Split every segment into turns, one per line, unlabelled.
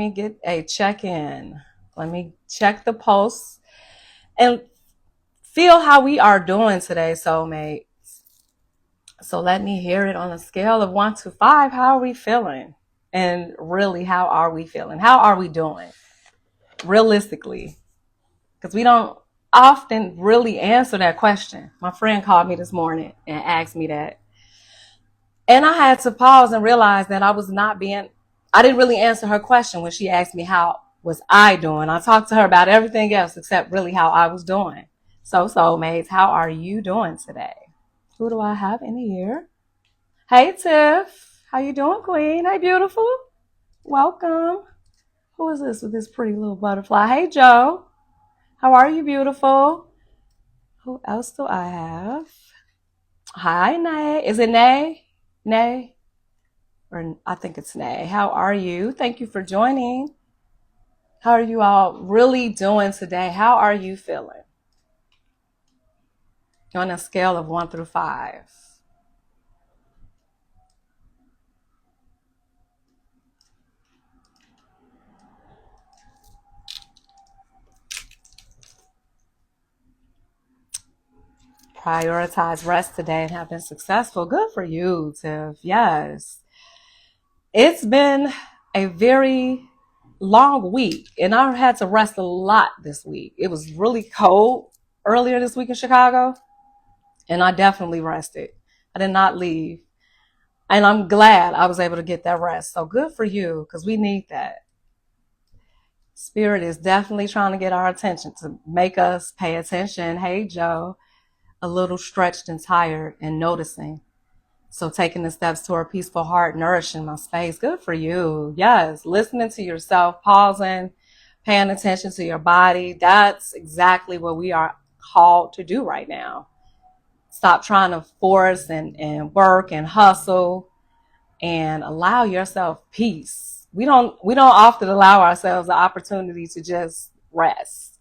Me get a check-in. Let me check the pulse and feel how we are doing today, soulmate. So let me hear it on a scale of 1 to 5. How are we feeling? And really, how are we feeling? How are we doing? Realistically, because we don't often really answer that question. My friend called me this morning and asked me that. And I had to pause and realize that I didn't really answer her question when she asked me how was I doing. I talked to her about everything else except really how I was doing. So soulmates, how are you doing today? Who do I have in here? Hey Tiff, how you doing, Queen? Hey beautiful, welcome. Who is this with this pretty little butterfly? Hey Joe, how are you, beautiful? Who else do I have? Hi Nay, is it Nay? Nay? Or I think it's Nay. How are you? Thank you for joining. How are you all really doing today? How are you feeling? On a scale of 1 through 5. Prioritize rest today and have been successful. Good for you, Tiff. Yes. It's been a very long week and I had to rest a lot this week. It was really cold earlier this week in Chicago and I definitely rested. I did not leave. And I'm glad I was able to get that rest. So good for you, because we need that. Spirit is definitely trying to get our attention to make us pay attention. Hey, Joe, a little stretched and tired and noticing. So taking the steps to a peaceful heart, nourishing my space. Good for you. Yes. Listening to yourself, pausing, paying attention to your body. That's exactly what we are called to do right now. Stop trying to force and work and hustle and allow yourself peace. We don't often allow ourselves the opportunity to just rest.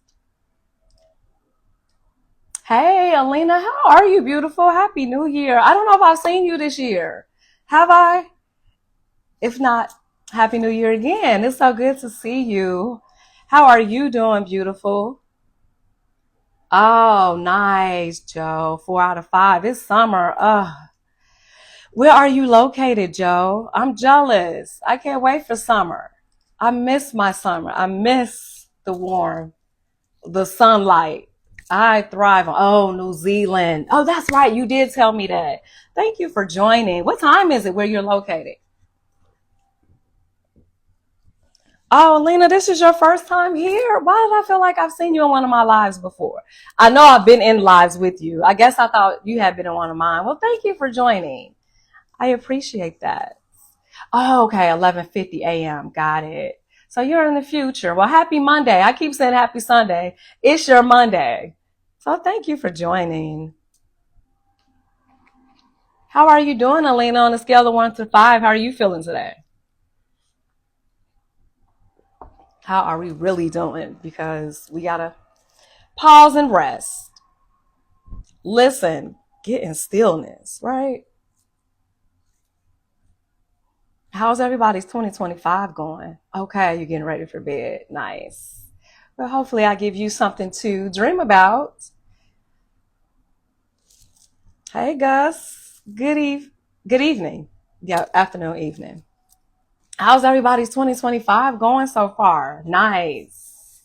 Hey, Alina, how are you, beautiful? Happy New Year. I don't know if I've seen you this year. Have I? If not, Happy New Year again. It's so good to see you. How are you doing, beautiful? Oh, nice, Joe. 4 out of 5. It's summer. Where are you located, Joe? I'm jealous. I can't wait for summer. I miss my summer. I miss the warm, the sunlight. I thrive on, oh, New Zealand. Oh, that's right. You did tell me that. Thank you for joining. What time is it where you're located? Oh, Lena, this is your first time here. Why did I feel like I've seen you in one of my lives before? I know I've been in lives with you. I guess I thought you had been in one of mine. Well, thank you for joining. I appreciate that. Oh, okay, 11:50 a.m. Got it. So you're in the future. Well, happy Monday. I keep saying happy Sunday. It's your Monday. So thank you for joining. How are you doing, Alina, on a scale of 1 to 5? How are you feeling today? How are we really doing? Because we gotta pause and rest. Listen, get in stillness, right? How's everybody's 2025 going? Okay, you're getting ready for bed. Nice. Well, hopefully I give you something to dream about. Hey, Gus. Good evening. Yeah, afternoon, evening. How's everybody's 2025 going so far? Nice.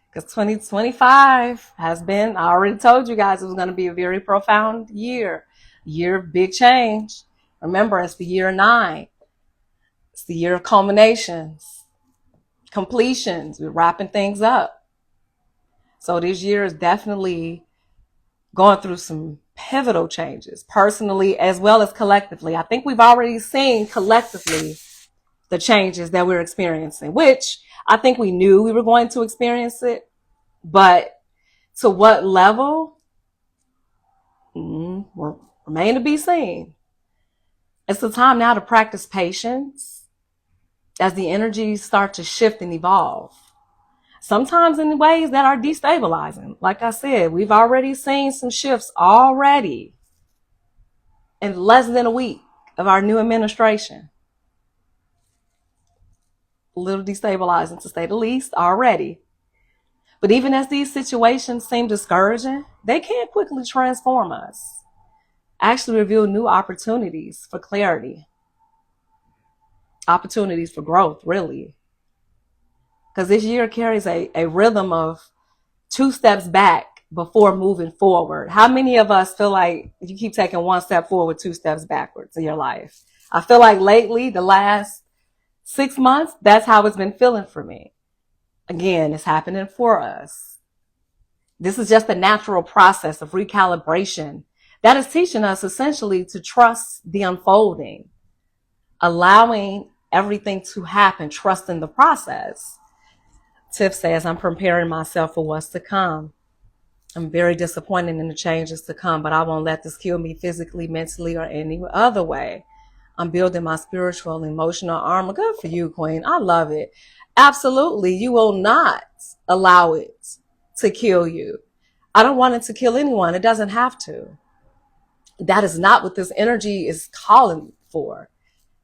Because 2025 has been, I already told you guys it was going to be a very profound year of big change. Remember, it's the year 9. It's the year of culminations, completions. We're wrapping things up. So this year is definitely going through some pivotal changes, personally as well as collectively. I think we've already seen collectively the changes that we're experiencing, which I think we knew we were going to experience it, but to what level, will remain to be seen. It's the time now to practice patience as the energies start to shift and evolve. Sometimes in ways that are destabilizing. Like I said, we've already seen some shifts already in less than a week of our new administration. A little destabilizing to say the least already. But even as these situations seem discouraging, they can quickly transform us, actually reveal new opportunities for clarity, opportunities for growth, really. Because this year carries a rhythm of 2 steps back before moving forward. How many of us feel like you keep taking 1 step forward, 2 steps backwards in your life? I feel like lately, the last 6 months, that's how it's been feeling for me. Again, it's happening for us. This is just a natural process of recalibration that is teaching us essentially to trust the unfolding, allowing everything to happen, trusting the process. Tiff says, I'm preparing myself for what's to come. I'm very disappointed in the changes to come, but I won't let this kill me physically, mentally, or any other way. I'm building my spiritual and emotional armor. Good for you, Queen. I love it. Absolutely. You will not allow it to kill you. I don't want it to kill anyone. It doesn't have to. That is not what this energy is calling for,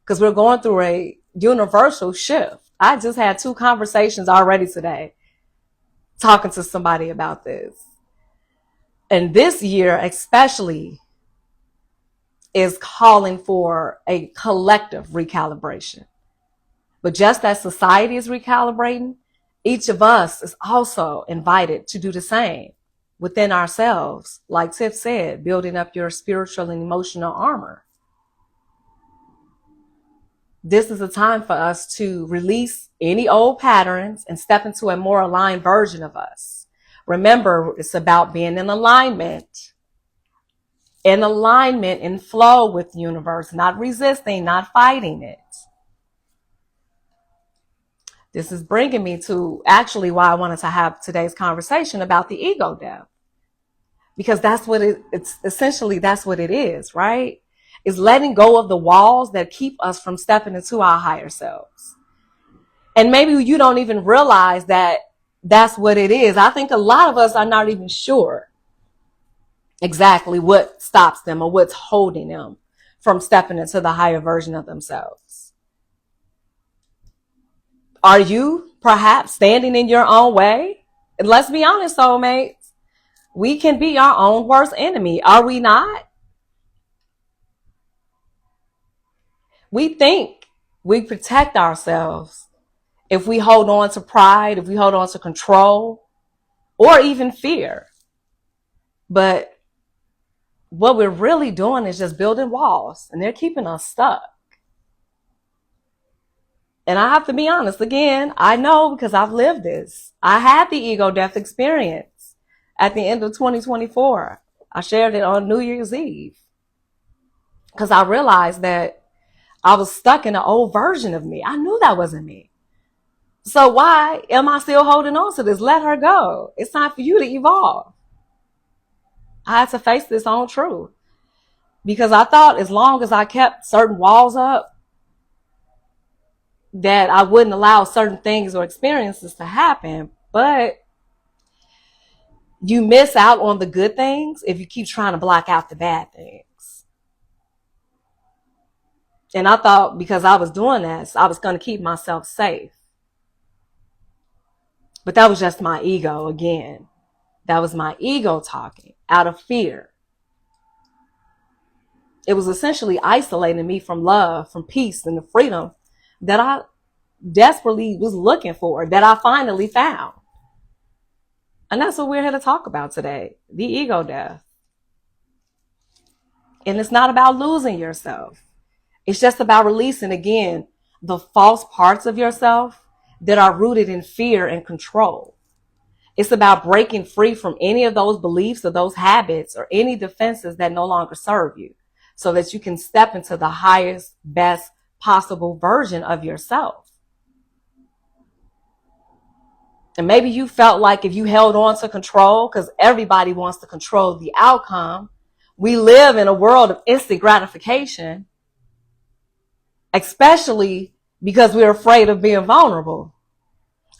because we're going through a universal shift. I just had 2 conversations already today talking to somebody about this. And this year especially is calling for a collective recalibration. But just as society is recalibrating, each of us is also invited to do the same within ourselves. Like Tiff said, building up your spiritual and emotional armor. This is a time for us to release any old patterns and step into a more aligned version of us. Remember, it's about being in alignment, in flow with the universe, not resisting, not fighting it. This is bringing me to actually why I wanted to have today's conversation about the ego death. Because that's what it's essentially, that's what it is, right? Is letting go of the walls that keep us from stepping into our higher selves. And maybe you don't even realize that that's what it is. I think a lot of us are not even sure exactly what stops them or what's holding them from stepping into the higher version of themselves. Are you perhaps standing in your own way? And let's be honest, soulmates, we can be our own worst enemy. Are we not? We think we protect ourselves if we hold on to pride, if we hold on to control, or even fear. But what we're really doing is just building walls, and they're keeping us stuck. And I have to be honest, again, I know because I've lived this. I had the ego death experience at the end of 2024. I shared it on New Year's Eve because I realized that I was stuck in an old version of me. I knew that wasn't me. So why am I still holding on to this? Let her go. It's time for you to evolve. I had to face this on truth because I thought as long as I kept certain walls up, that I wouldn't allow certain things or experiences to happen. But you miss out on the good things if you keep trying to block out the bad things. And I thought because I was doing this, I was going to keep myself safe. But that was just my ego again. That was my ego talking out of fear. It was essentially isolating me from love, from peace, and the freedom that I desperately was looking for, that I finally found. And that's what we're here to talk about today, the ego death. And it's not about losing yourself. It's just about releasing, again, the false parts of yourself that are rooted in fear and control. It's about breaking free from any of those beliefs or those habits or any defenses that no longer serve you so that you can step into the highest, best possible version of yourself. And maybe you felt like if you held on to control, because everybody wants to control the outcome. We live in a world of instant gratification, especially because we're afraid of being vulnerable.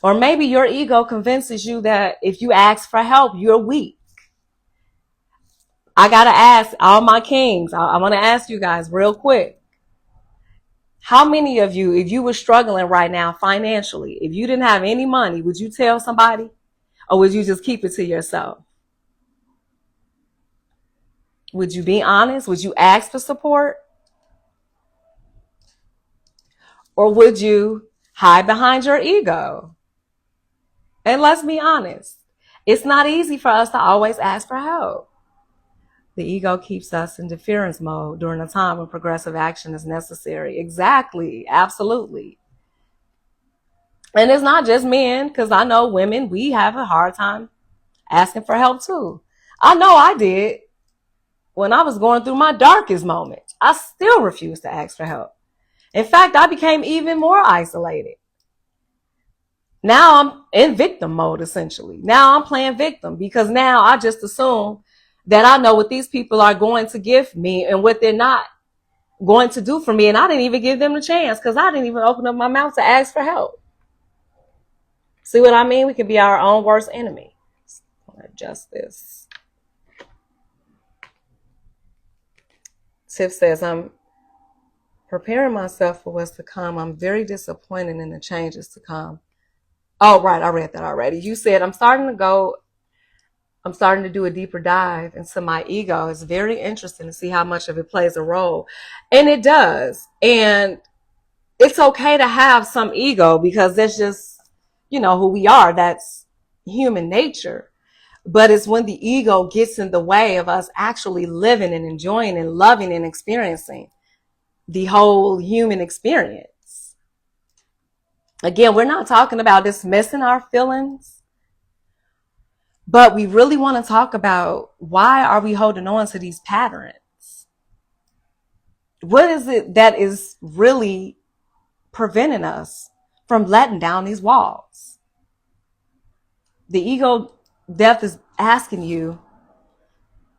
Or maybe your ego convinces you that if you ask for help, you're weak. I got to ask all my kings. I want to ask you guys real quick. How many of you, if you were struggling right now financially, if you didn't have any money, would you tell somebody, or would you just keep it to yourself? Would you be honest? Would you ask for support? Or would you hide behind your ego? And let's be honest, it's not easy for us to always ask for help. The ego keeps us in deference mode during a time when progressive action is necessary. Exactly. Absolutely. And it's not just men, because I know women, we have a hard time asking for help too. I know I did. When I was going through my darkest moments, I still refused to ask for help. In fact, I became even more isolated. Now I'm in victim mode, essentially. Now I'm playing victim because now I just assume that I know what these people are going to give me and what they're not going to do for me. And I didn't even give them a chance because I didn't even open up my mouth to ask for help. See what I mean? We can be our own worst enemy. Adjust this. Tiff says, I'm preparing myself for what's to come. I'm very disappointed in the changes to come. Oh, right. I read that already. You said, I'm starting to do a deeper dive into my ego. It's very interesting to see how much of it plays a role. And it does. And it's okay to have some ego because that's just, who we are. That's human nature. But it's when the ego gets in the way of us actually living and enjoying and loving and experiencing the whole human experience. Again, we're not talking about dismissing our feelings, but we really want to talk about why are we holding on to these patterns? What is it that is really preventing us from letting down these walls? The ego depth is asking you,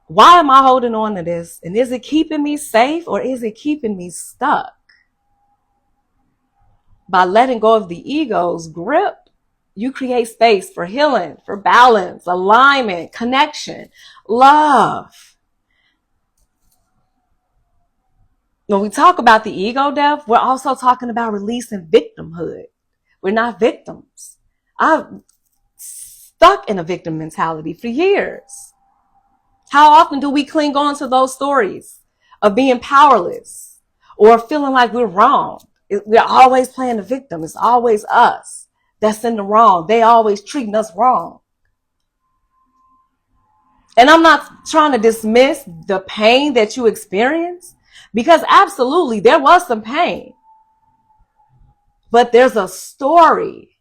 why am I holding on to this? And is it keeping me safe or is it keeping me stuck? By letting go of the ego's grip, you create space for healing, for balance, alignment, connection, love. When we talk about the ego death, we're also talking about releasing victimhood. We're not victims. I've stuck in a victim mentality for years. How often do we cling on to those stories of being powerless or feeling like we're wrong? We're always playing the victim. It's always us that's in the wrong. They always treating us wrong. And I'm not trying to dismiss the pain that you experience, because absolutely there was some pain. But there's a story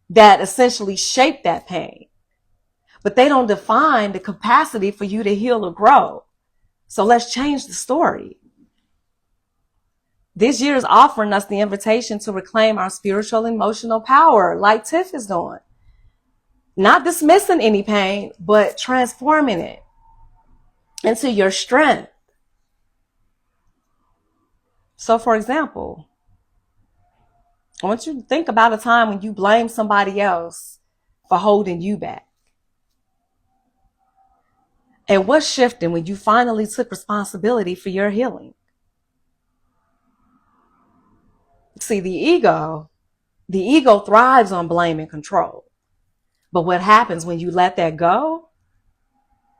that essentially shaped that pain. But they don't define the capacity for you to heal or grow. So let's change the story. This year is offering us the invitation to reclaim our spiritual and emotional power, like Tiff is doing. Not dismissing any pain, but transforming it into your strength. So, for example, I want you to think about a time when you blame somebody else for holding you back. And what's shifting when you finally took responsibility for your healing? See, the ego thrives on blame and control. But what happens when you let that go?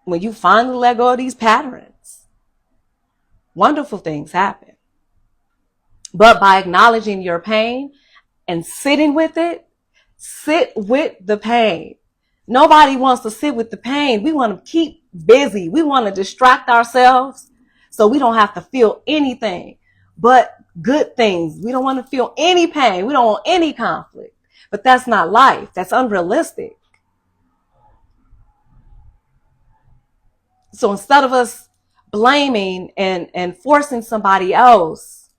When you finally let go of these patterns, wonderful things happen. But by acknowledging your pain and sitting with it, sit with the pain. Nobody wants to sit with the pain. We want to keep busy. We want to distract ourselves so we don't have to feel anything but good things. We don't want to feel any pain. We don't want any conflict. But that's not life. That's unrealistic. So instead of us blaming and forcing somebody else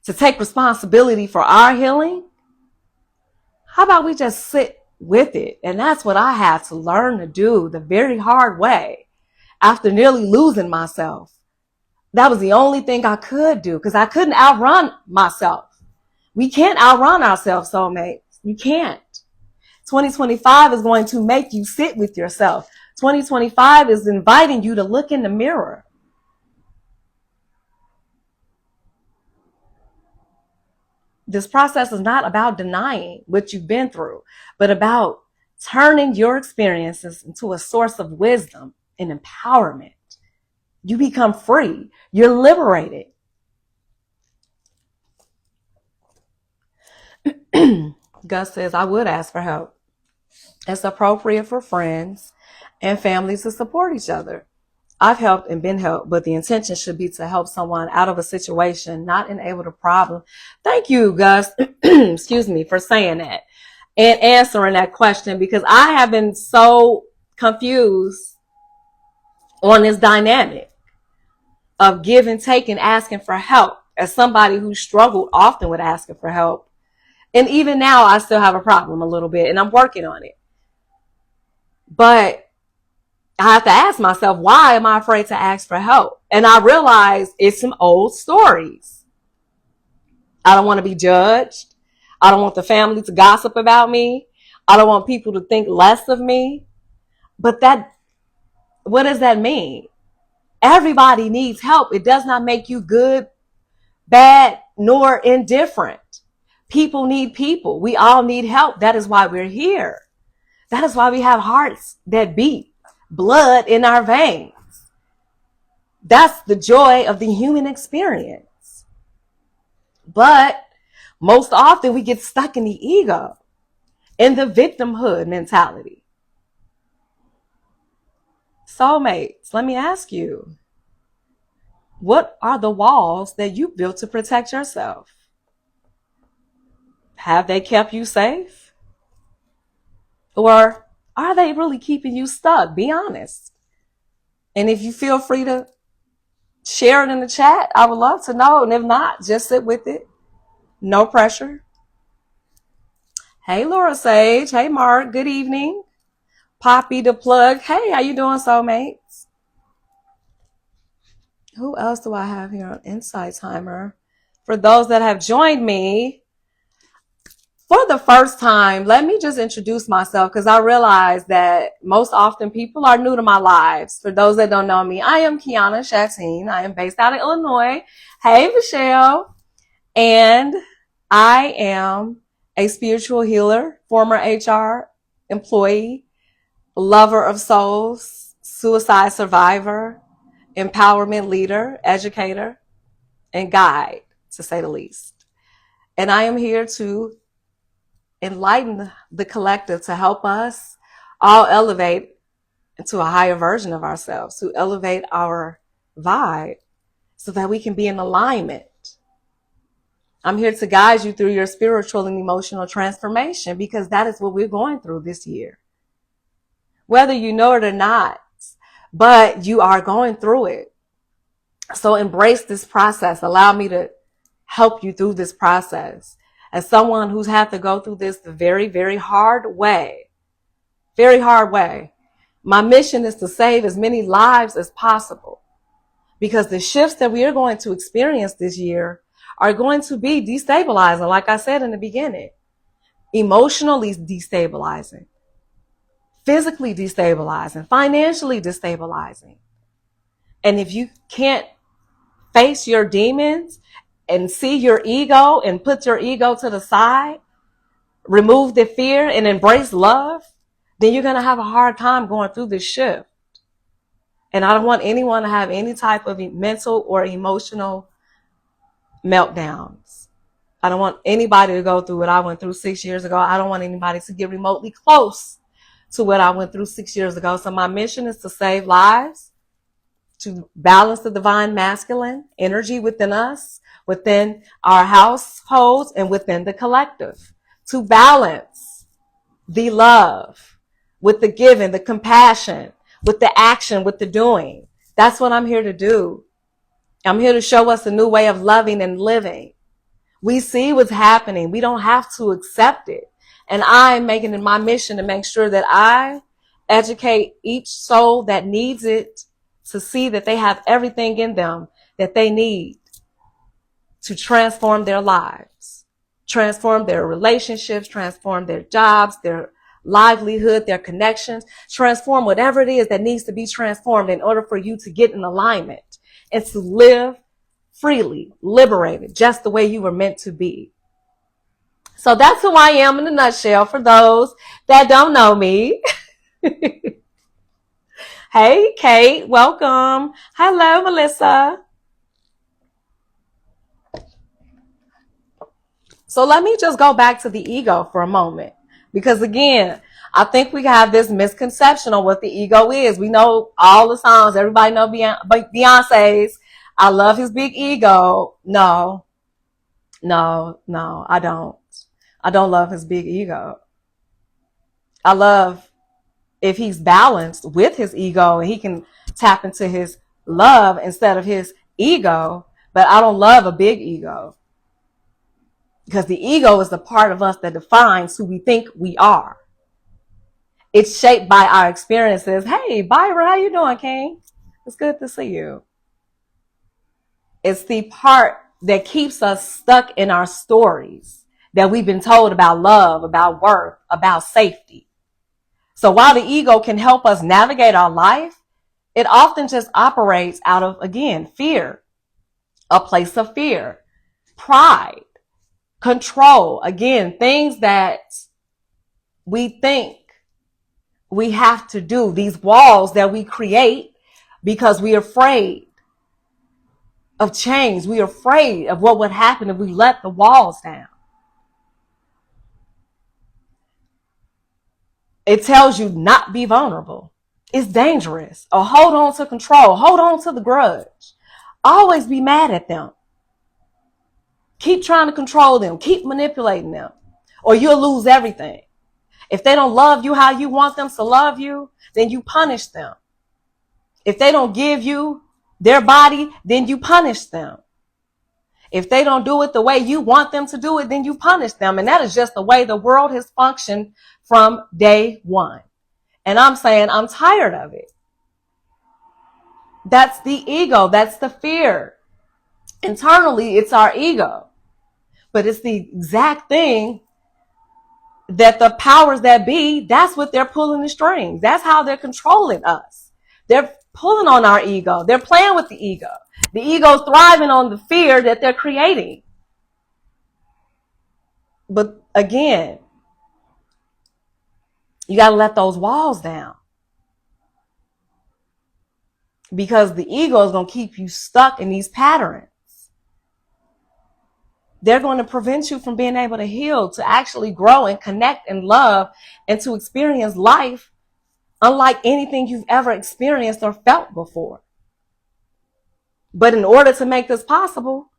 to take responsibility for our healing, how about we just sit with it? And that's what I had to learn to do the very hard way after nearly losing myself. That was the only thing I could do because I couldn't outrun myself. We can't outrun ourselves, soulmates. You can't. 2025 is going to make you sit with yourself. 2025 is inviting you to look in the mirror. This process is not about denying what you've been through, but about turning your experiences into a source of wisdom and empowerment. You become free. You're liberated. Gus says, I would ask for help. It's appropriate for friends and families to support each other. I've helped and been helped, but the intention should be to help someone out of a situation, not enable the problem. Thank you, Gus, excuse me, for saying that and answering that question, because I have been so confused on this dynamic of give and take and asking for help as somebody who struggled often with asking for help. And even now I still have a problem a little bit and I'm working on it. But I have to ask myself, why am I afraid to ask for help? And I realize it's some old stories. I don't want to be judged. I don't want the family to gossip about me. I don't want people to think less of me. But what does that mean? Everybody needs help. It does not make you good, bad, nor indifferent. People need people. We all need help. That is why we're here. That is why we have hearts that beat, blood in our veins. That's the joy of the human experience. But most often we get stuck in the ego, in the victimhood mentality. Soulmates, let me ask you, what are the walls that you built to protect yourself? Have they kept you safe? Or are they really keeping you stuck? Be honest. And if you feel free to share it in the chat, I would love to know. And if not, just sit with it. No pressure. Hey, Laura Sage. Hey, Mark. Good evening. Poppy the plug. Hey, how you doing, soulmates? Who else do I have here on Insight Timer? For those that have joined me for the first time, let me just introduce myself because I realize that most often people are new to my lives. For those that don't know me, I am Keana Shatteen. I am based out of Illinois. Hey, Michelle. And I am a spiritual healer, former HR employee, lover of souls, suicide survivor, empowerment leader, educator, and guide, to say the least. And I am here to enlighten the collective, to help us all elevate into a higher version of ourselves, to elevate our vibe so that we can be in alignment. I'm here to guide you through your spiritual and emotional transformation because that is what we're going through this year. Whether you know it or not, but you are going through it. So embrace this process. Allow me to help you through this process. As someone who's had to go through this the very, very hard way, my mission is to save as many lives as possible because the shifts that we are going to experience this year are going to be destabilizing, like I said in the beginning, emotionally destabilizing, physically destabilizing, financially destabilizing. And if you can't face your demons and see your ego and put your ego to the side, remove the fear and embrace love, then you're going to have a hard time going through this shift. And I don't want anyone to have any type of mental or emotional meltdowns. I don't want anybody to go through what I went through 6 years ago. I don't want anybody to get remotely close to what I went through 6 years ago. So my mission is to save lives, to balance the divine masculine energy within us, within our households, and within the collective, to balance the love with the giving, the compassion, with the action, with the doing. That's what I'm here to do. I'm here to show us a new way of loving and living. We see what's happening. We don't have to accept it. And I'm making it my mission to make sure that I educate each soul that needs it to see that they have everything in them that they need to transform their lives, transform their relationships, transform their jobs, their livelihood, their connections, transform whatever it is that needs to be transformed in order for you to get in alignment and to live freely, liberated, just the way you were meant to be. So that's who I am in a nutshell for those that don't know me. Hey, Kate, welcome. Hello, Melissa. So let me just go back to the ego for a moment. Because again, I think we have this misconception on what the ego is. We know all the songs. Everybody know Beyonce's. I love his big ego. No, no, I don't. I don't love his big ego. I love if he's balanced with his ego and he can tap into his love instead of his ego. But I don't love a big ego because the ego is the part of us that defines who we think we are. It's shaped by our experiences. Hey, Byron, how you doing, King? It's good to see you. It's the part that keeps us stuck in our stories that we've been told about love, about worth, about safety. So while the ego can help us navigate our life, it often just operates out of, again, fear, a place of fear, pride, control. Again, things that we think we have to do, these walls that we create because we're afraid of change. We're afraid of what would happen if we let the walls down. It tells you not be vulnerable. It's dangerous. Or hold on to control. Hold on to the grudge. Always be mad at them. Keep trying to control them. Keep manipulating them. Or you'll lose everything. If they don't love you how you want them to love you, then you punish them. If they don't give you their body, then you punish them. If they don't do it the way you want them to do it, then you punish them. And that is just the way the world has functioned from day one. And I'm saying I'm tired of it. That's the ego. That's the fear. Internally, it's our ego. But it's the exact thing that the powers that be, that's what they're pulling the strings. That's how they're controlling us. They're pulling on our ego. They're playing with the ego. The ego's thriving on the fear that they're creating. But again, you got to let those walls down. Because the ego is going to keep you stuck in these patterns. They're going to prevent you from being able to heal, to actually grow and connect and love, and to experience life unlike anything you've ever experienced or felt before. But in order to make this possible,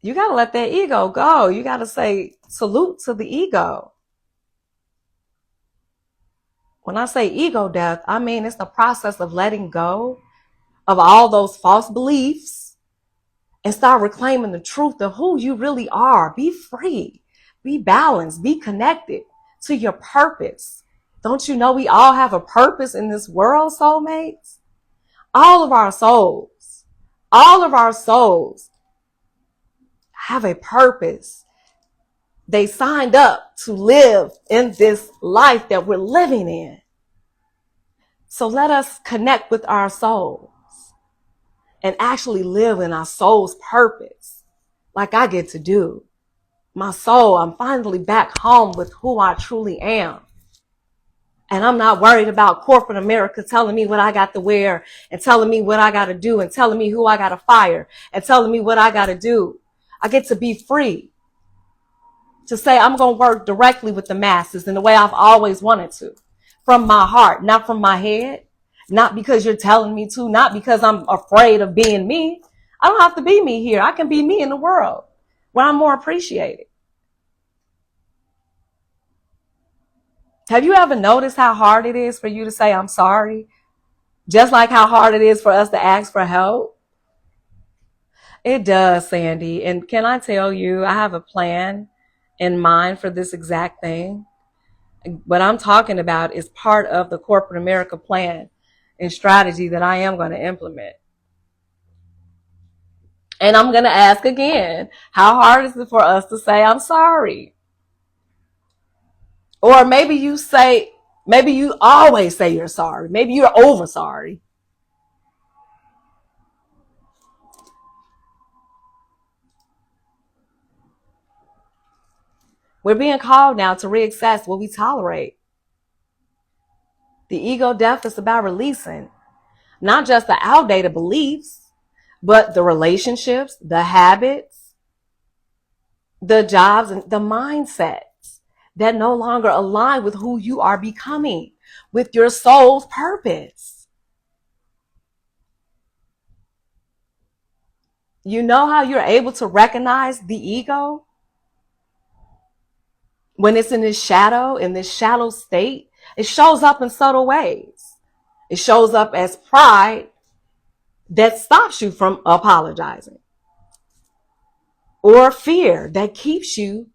you got to let that ego go. You got to say salute to the ego. When I say ego death, I mean it's the process of letting go of all those false beliefs and start reclaiming the truth of who you really are. Be free, be balanced, be connected to your purpose. Don't you know we all have a purpose in this world, soulmates? All of our souls have a purpose. They signed up to live in this life that we're living in. So let us connect with our souls and actually live in our soul's purpose, like I get to do. My soul, I'm finally back home with who I truly am. And I'm not worried about corporate America telling me what I got to wear and telling me what I got to do and telling me who I got to fire and telling me what I got to do. I get to be free to say I'm going to work directly with the masses in the way I've always wanted to, from my heart, not from my head, not because you're telling me to, not because I'm afraid of being me. I don't have to be me here. I can be me in the world where I'm more appreciated. Have you ever noticed how hard it is for you to say I'm sorry? Just like how hard it is for us to ask for help? It does, Sandy. And can I tell you, I have a plan in mind for this exact thing. What I'm talking about is part of the corporate America plan and strategy that I am going to implement. And I'm going to ask again, how hard is it for us to say I'm sorry? Or maybe you always say you're sorry. Maybe you're over sorry. We're being called now to reassess what we tolerate. The ego death is about releasing not just the outdated beliefs, but the relationships, the habits, the jobs, and the mindsets that no longer align with who you are becoming, with your soul's purpose. You know how you're able to recognize the ego? When it's in this shadow state, it shows up in subtle ways. It shows up as pride that stops you from apologizing, or fear that keeps you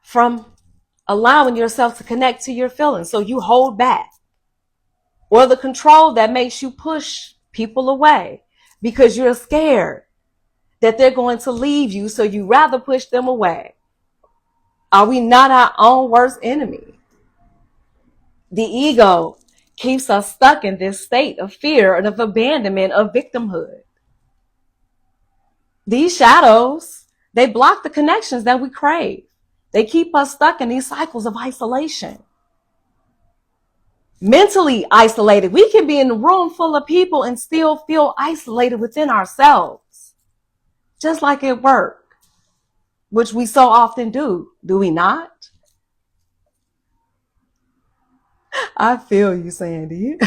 from allowing yourself to connect to your feelings, so you hold back, or the control that makes you push people away because you're scared that they're going to leave you, so you rather push them away. Are we not our own worst enemy? The ego keeps us stuck in this state of fear and of abandonment, of victimhood. These shadows, they block the connections that we crave. They keep us stuck in these cycles of isolation. Mentally isolated. We can be in a room full of people and still feel isolated within ourselves. Just like at work, which we so often do. Do we not? I feel you, Sandy.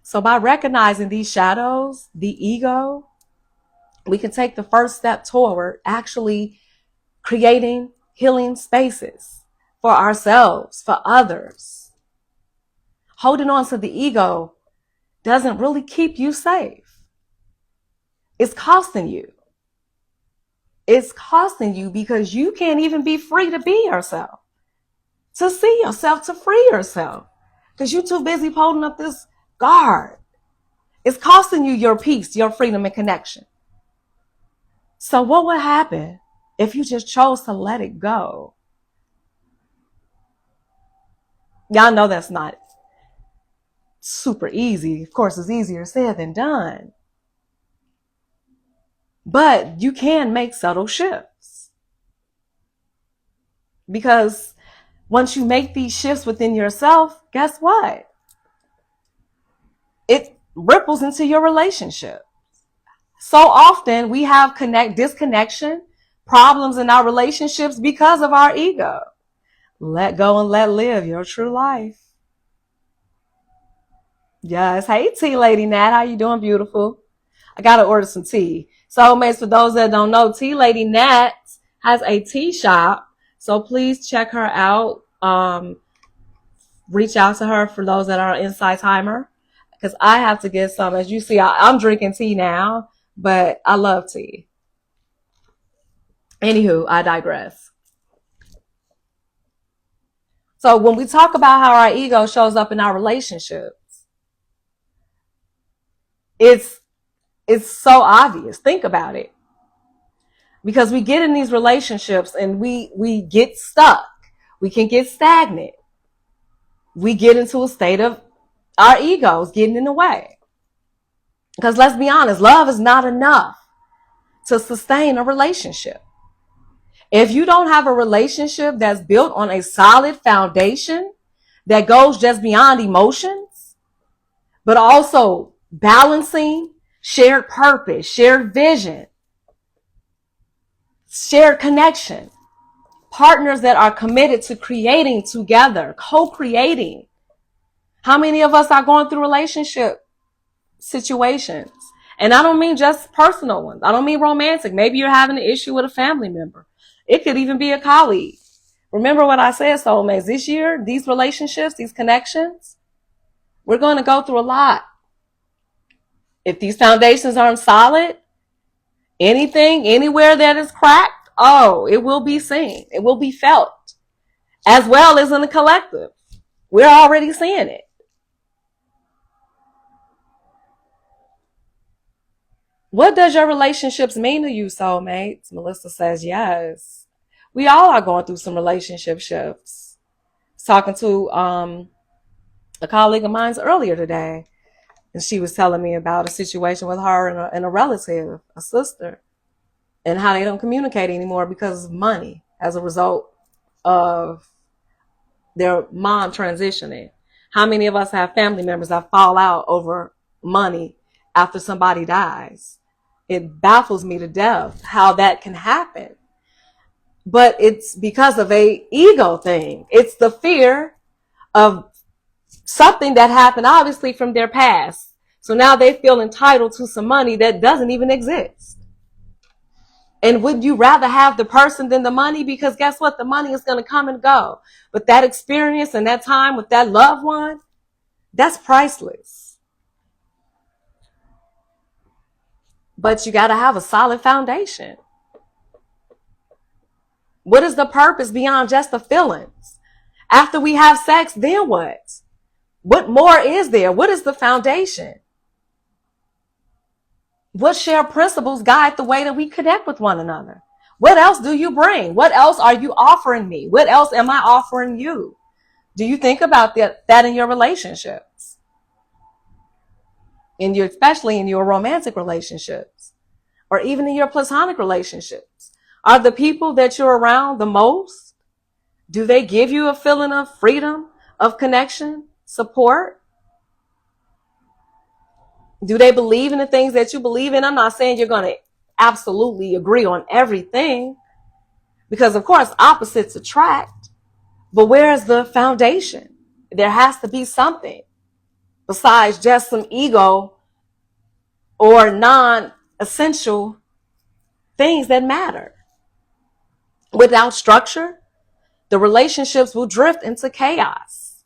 So by recognizing these shadows, the ego, we can take the first step toward actually creating healing spaces for ourselves, for others. Holding on to the ego doesn't really keep you safe. It's costing you. It's costing you because you can't even be free to be yourself, to see yourself, to free yourself, because you're too busy holding up this guard. It's costing you your peace, your freedom, and connection. So what would happen if you just chose to let it go? Y'all know that's not super easy. Of course, it's easier said than done. But you can make subtle shifts. Because once you make these shifts within yourself, guess what? It ripples into your relationship. So often we have disconnection, problems in our relationships because of our ego. Let go and let live your true life. Yes. Hey, tea lady Nat. How you doing, beautiful? I got to order some tea. Soulmates, for those that don't know, tea lady Nat has a tea shop. So please check her out. Reach out to her for those that are Inside Timer. Because I have to get some. As you see, I'm drinking tea now, but I love tea. Anywho, I digress. So when we talk about how our ego shows up in our relationships, it's so obvious. Think about it. Because we get in these relationships and we get stuck. We can get stagnant. We get into a state of our egos getting in the way. Because let's be honest, love is not enough to sustain a relationship. If you don't have a relationship that's built on a solid foundation that goes just beyond emotions, but also balancing shared purpose, shared vision, shared connection, partners that are committed to creating together, co-creating. How many of us are going through relationship situations? And I don't mean just personal ones. I don't mean romantic. Maybe you're having an issue with a family member. It could even be a colleague. Remember what I said, soulmates. This year, these relationships, these connections, we're going to go through a lot. If these foundations aren't solid, anything, anywhere that is cracked, it will be seen. It will be felt. As well as in the collective. We're already seeing it. What does your relationships mean to you, soulmates? Melissa says yes. We all are going through some relationship shifts. I was talking to a colleague of mine earlier today. And she was telling me about a situation with her and a relative, a sister, and how they don't communicate anymore because of money as a result of their mom transitioning. How many of us have family members that fall out over money after somebody dies? It baffles me to death how that can happen. But it's because of a ego thing. It's the fear of something that happened obviously from their past. So now they feel entitled to some money that doesn't even exist. And would you rather have the person than the money? Because guess what? The money is going to come and go. But that experience and that time with that loved one, that's priceless. But you got to have a solid foundation. What is the purpose beyond just the feelings? After we have sex, then what? What more is there? What is the foundation? What shared principles guide the way that we connect with one another? What else do you bring? What else are you offering me? What else am I offering you? Do you think about that in your relationships? Especially in your romantic relationships, or even in your platonic relationships? Are the people that you're around the most, do they give you a feeling of freedom, of connection, support? Do they believe in the things that you believe in? I'm not saying you're going to absolutely agree on everything, because of course opposites attract, but where's the foundation? There has to be something besides just some ego or non-essential things that matter. Without structure, the relationships will drift into chaos.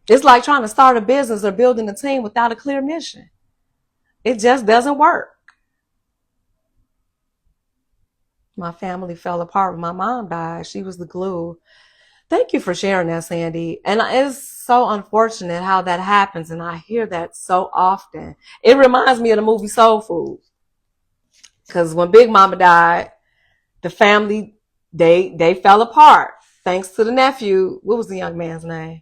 It's like trying to start a business or building a team without a clear mission. It just doesn't work. My family fell apart when my mom died. She was the glue. Thank you for sharing that, Sandy. And it's so unfortunate how that happens, and I hear that so often. It reminds me of the movie Soul Food. Because when Big Mama died, the family, they fell apart. Thanks to the nephew. What was the young man's name?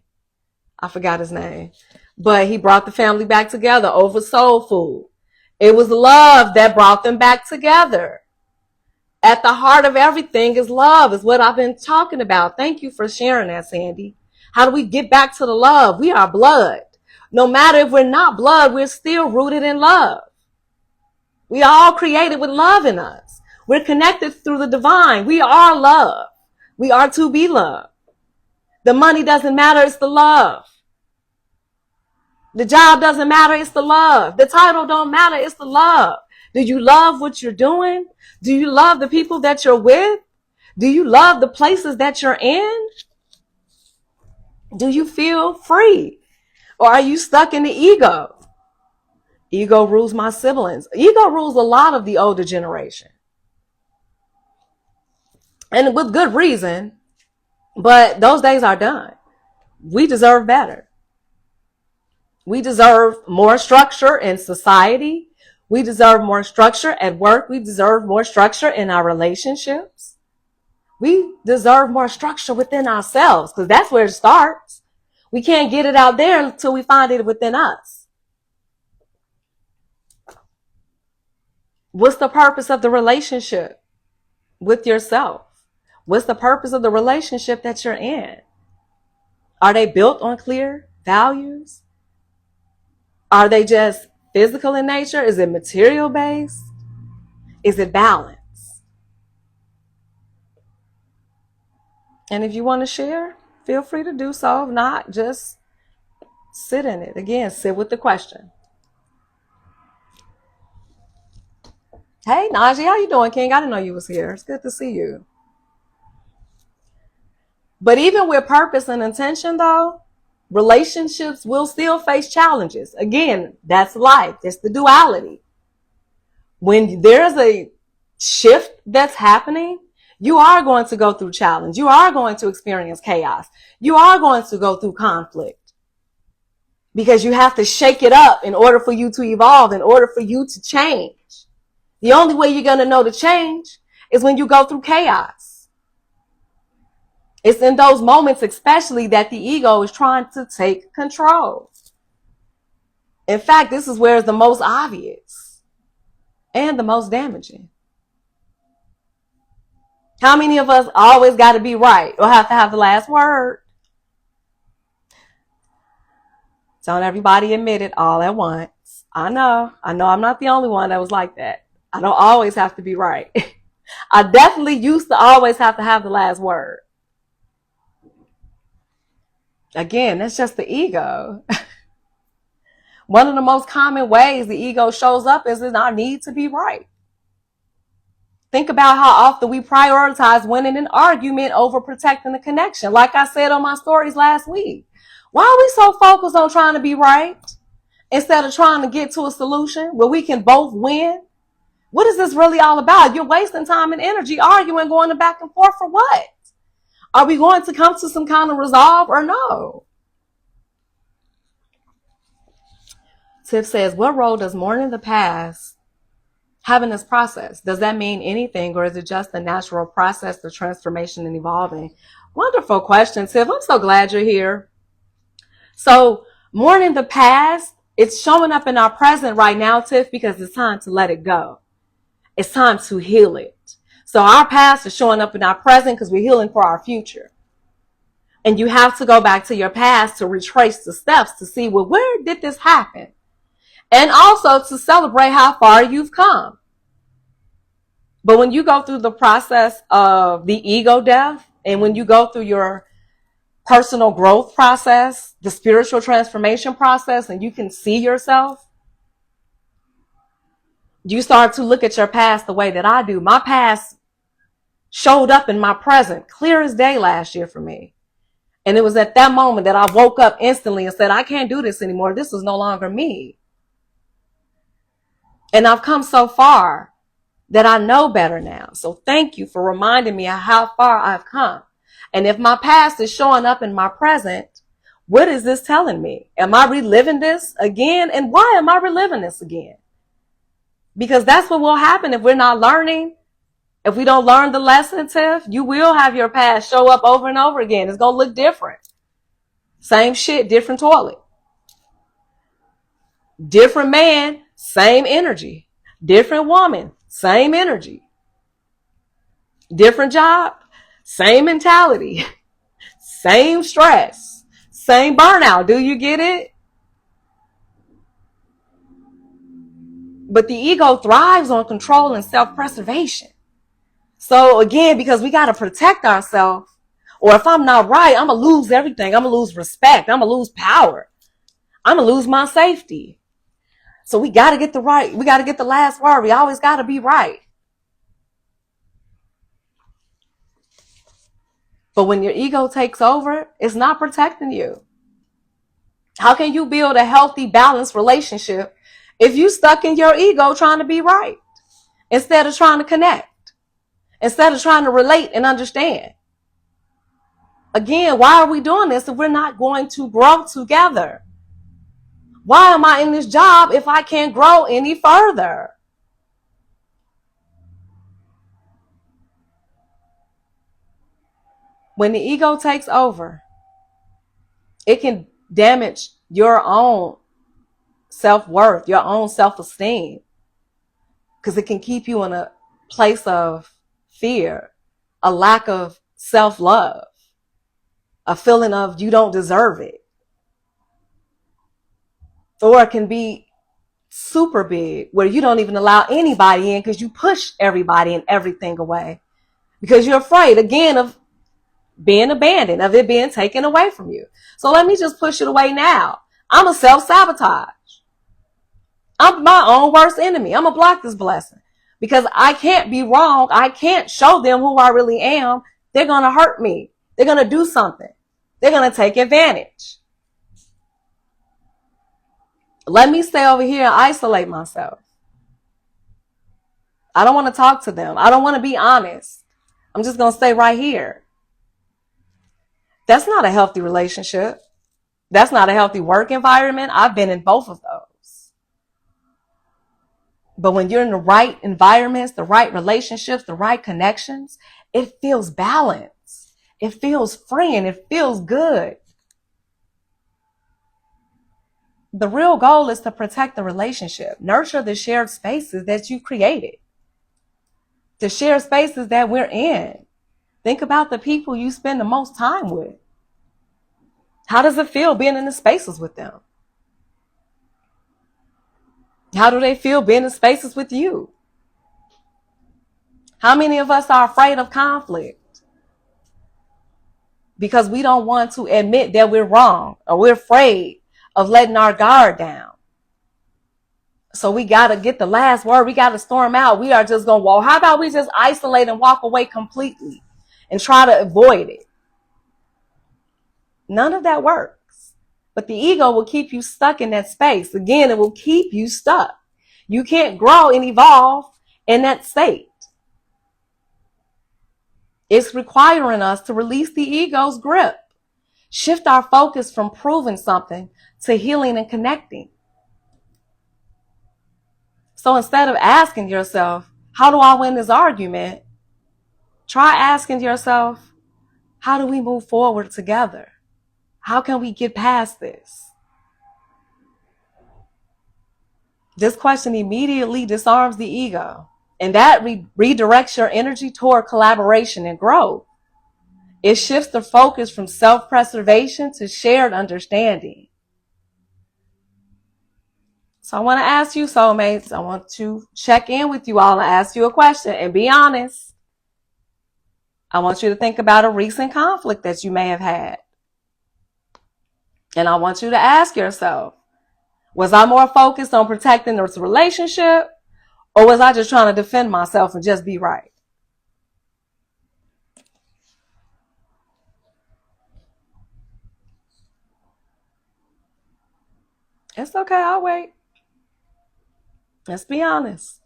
I forgot his name. But he brought the family back together over soul food. It was love that brought them back together. At the heart of everything is love, is what I've been talking about. Thank you for sharing that, Sandy. How do we get back to the love? We are blood. No matter if we're not blood, we're still rooted in love. We are all created with love in us. We're connected through the divine. We are love. We are to be loved. The money doesn't matter, it's the love. The job doesn't matter, it's the love. The title don't matter, it's the love. Do you love what you're doing? Do you love the people that you're with? Do you love the places that you're in? Do you feel free? Or are you stuck in the ego? Ego rules my siblings. Ego rules a lot of the older generation. And with good reason, but those days are done. We deserve better. We deserve more structure in society. We deserve more structure at work. We deserve more structure in our relationships. We deserve more structure within ourselves, because that's where it starts. We can't get it out there until we find it within us. What's the purpose of the relationship with yourself? What's the purpose of the relationship that you're in? Are they built on clear values? Are they just physical in nature? Is it material based? Is it balanced? And if you want to share, feel free to do so. If not, just sit in it. Again, sit with the question. Hey, Najee, how you doing, King? I didn't know you was here. It's good to see you. But even with purpose and intention, though, relationships will still face challenges. Again, that's life. It's the duality. When there's a shift that's happening, you are going to go through challenge. You are going to experience chaos. You are going to go through conflict, because you have to shake it up in order for you to evolve, in order for you to change. The only way you're going to know the change is when you go through chaos. It's in those moments especially that the ego is trying to take control. In fact, this is where it's the most obvious and the most damaging. How many of us always got to be right or have to have the last word? Don't everybody admit it all at once. I know I'm not the only one that was like that. I don't always have to be right. I definitely used to always have to have the last word. Again, that's just the ego. One of the most common ways the ego shows up is in our need to be right. Think about how often we prioritize winning an argument over protecting the connection. Like I said on my stories last week. Why are we so focused on trying to be right instead of trying to get to a solution where we can both win? What is this really all about? You're wasting time and energy arguing, going back and forth for what? Are we going to come to some kind of resolve or no? Tiff says, what role does mourning the past have in this process? Does that mean anything, or is it just a natural process of transformation and evolving? Wonderful question, Tiff. I'm so glad you're here. So mourning the past, it's showing up in our present right now, Tiff, because it's time to let it go. It's time to heal it. So our past is showing up in our present because we're healing for our future. And you have to go back to your past to retrace the steps to see, well, where did this happen? And also to celebrate how far you've come. But when you go through the process of the ego death, and when you go through your personal growth process, the spiritual transformation process, and you can see yourself, you start to look at your past the way that I do. My past showed up in my present, clear as day last year for me. And it was at that moment that I woke up instantly and said, I can't do this anymore. This is no longer me. And I've come so far that I know better now. So thank you for reminding me of how far I've come. And if my past is showing up in my present, what is this telling me? Am I reliving this again? And why am I reliving this again? Because that's what will happen if we're not learning. If we don't learn the lesson, Tiff, you will have your past show up over and over again. It's going to look different. Same shit, different toilet. Different man, same energy. Different woman, same energy. Different job, same mentality. Same stress. Same burnout. Do you get it? But the ego thrives on control and self-preservation. So again, because we got to protect ourselves, or if I'm not right, I'm going to lose everything. I'm going to lose respect. I'm going to lose power. I'm going to lose my safety. So we got to get the right. We got to get the last word. We always got to be right. But when your ego takes over, it's not protecting you. How can you build a healthy, balanced relationship if you stuck in your ego trying to be right instead of trying to connect, instead of trying to relate and understand? Again, why are we doing this if we're not going to grow together? Why am I in this job if I can't grow any further? When the ego takes over, it can damage your own self-worth, your own self-esteem, because it can keep you in a place of fear, a lack of self-love, a feeling of you don't deserve it. Or it can be super big where you don't even allow anybody in because you push everybody and everything away because you're afraid, again, of being abandoned, of it being taken away from you. So let me just push it away now. I'm a self-sabotage. I'm my own worst enemy. I'm going to block this blessing because I can't be wrong. I can't show them who I really am. They're going to hurt me. They're going to do something. They're going to take advantage. Let me stay over here and isolate myself. I don't want to talk to them. I don't want to be honest. I'm just going to stay right here. That's not a healthy relationship. That's not a healthy work environment. I've been in both of those. But when you're in the right environments, the right relationships, the right connections, it feels balanced. It feels free and it feels good. The real goal is to protect the relationship, nurture the shared spaces that you created, the shared spaces that we're in. Think about the people you spend the most time with. How does it feel being in the spaces with them? How do they feel being in spaces with you? How many of us are afraid of conflict? Because we don't want to admit that we're wrong, or we're afraid of letting our guard down. So we got to get the last word. We got to storm out. We are just going to walk. How about we just isolate and walk away completely and try to avoid it? None of that works. But the ego will keep you stuck in that space. Again, it will keep you stuck. You can't grow and evolve in that state. It's requiring us to release the ego's grip, shift our focus from proving something to healing and connecting. So instead of asking yourself, how do I win this argument? Try asking yourself, how do we move forward together? How can we get past this? This question immediately disarms the ego, and that redirects your energy toward collaboration and growth. It shifts the focus from self-preservation to shared understanding. So I want to ask you, soulmates, I want to check in with you all and ask you a question and be honest. I want you to think about a recent conflict that you may have had. And I want you to ask yourself, was I more focused on protecting this relationship, or was I just trying to defend myself and just be right? It's okay, I'll wait. Let's be honest.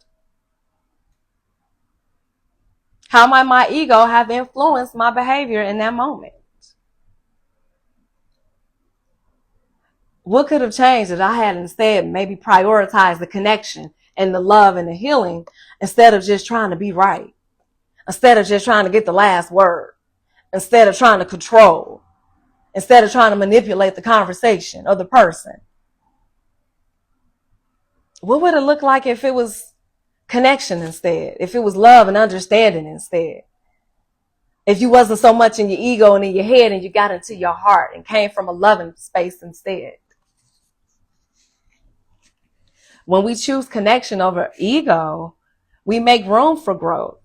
How might my ego have influenced my behavior in that moment? What could have changed if I had instead maybe prioritized the connection and the love and the healing instead of just trying to be right, instead of just trying to get the last word, instead of trying to control, instead of trying to manipulate the conversation or the person? What would it look like if it was connection instead? If it was love and understanding instead? If you wasn't so much in your ego and in your head and you got into your heart and came from a loving space instead? When we choose connection over ego, we make room for growth,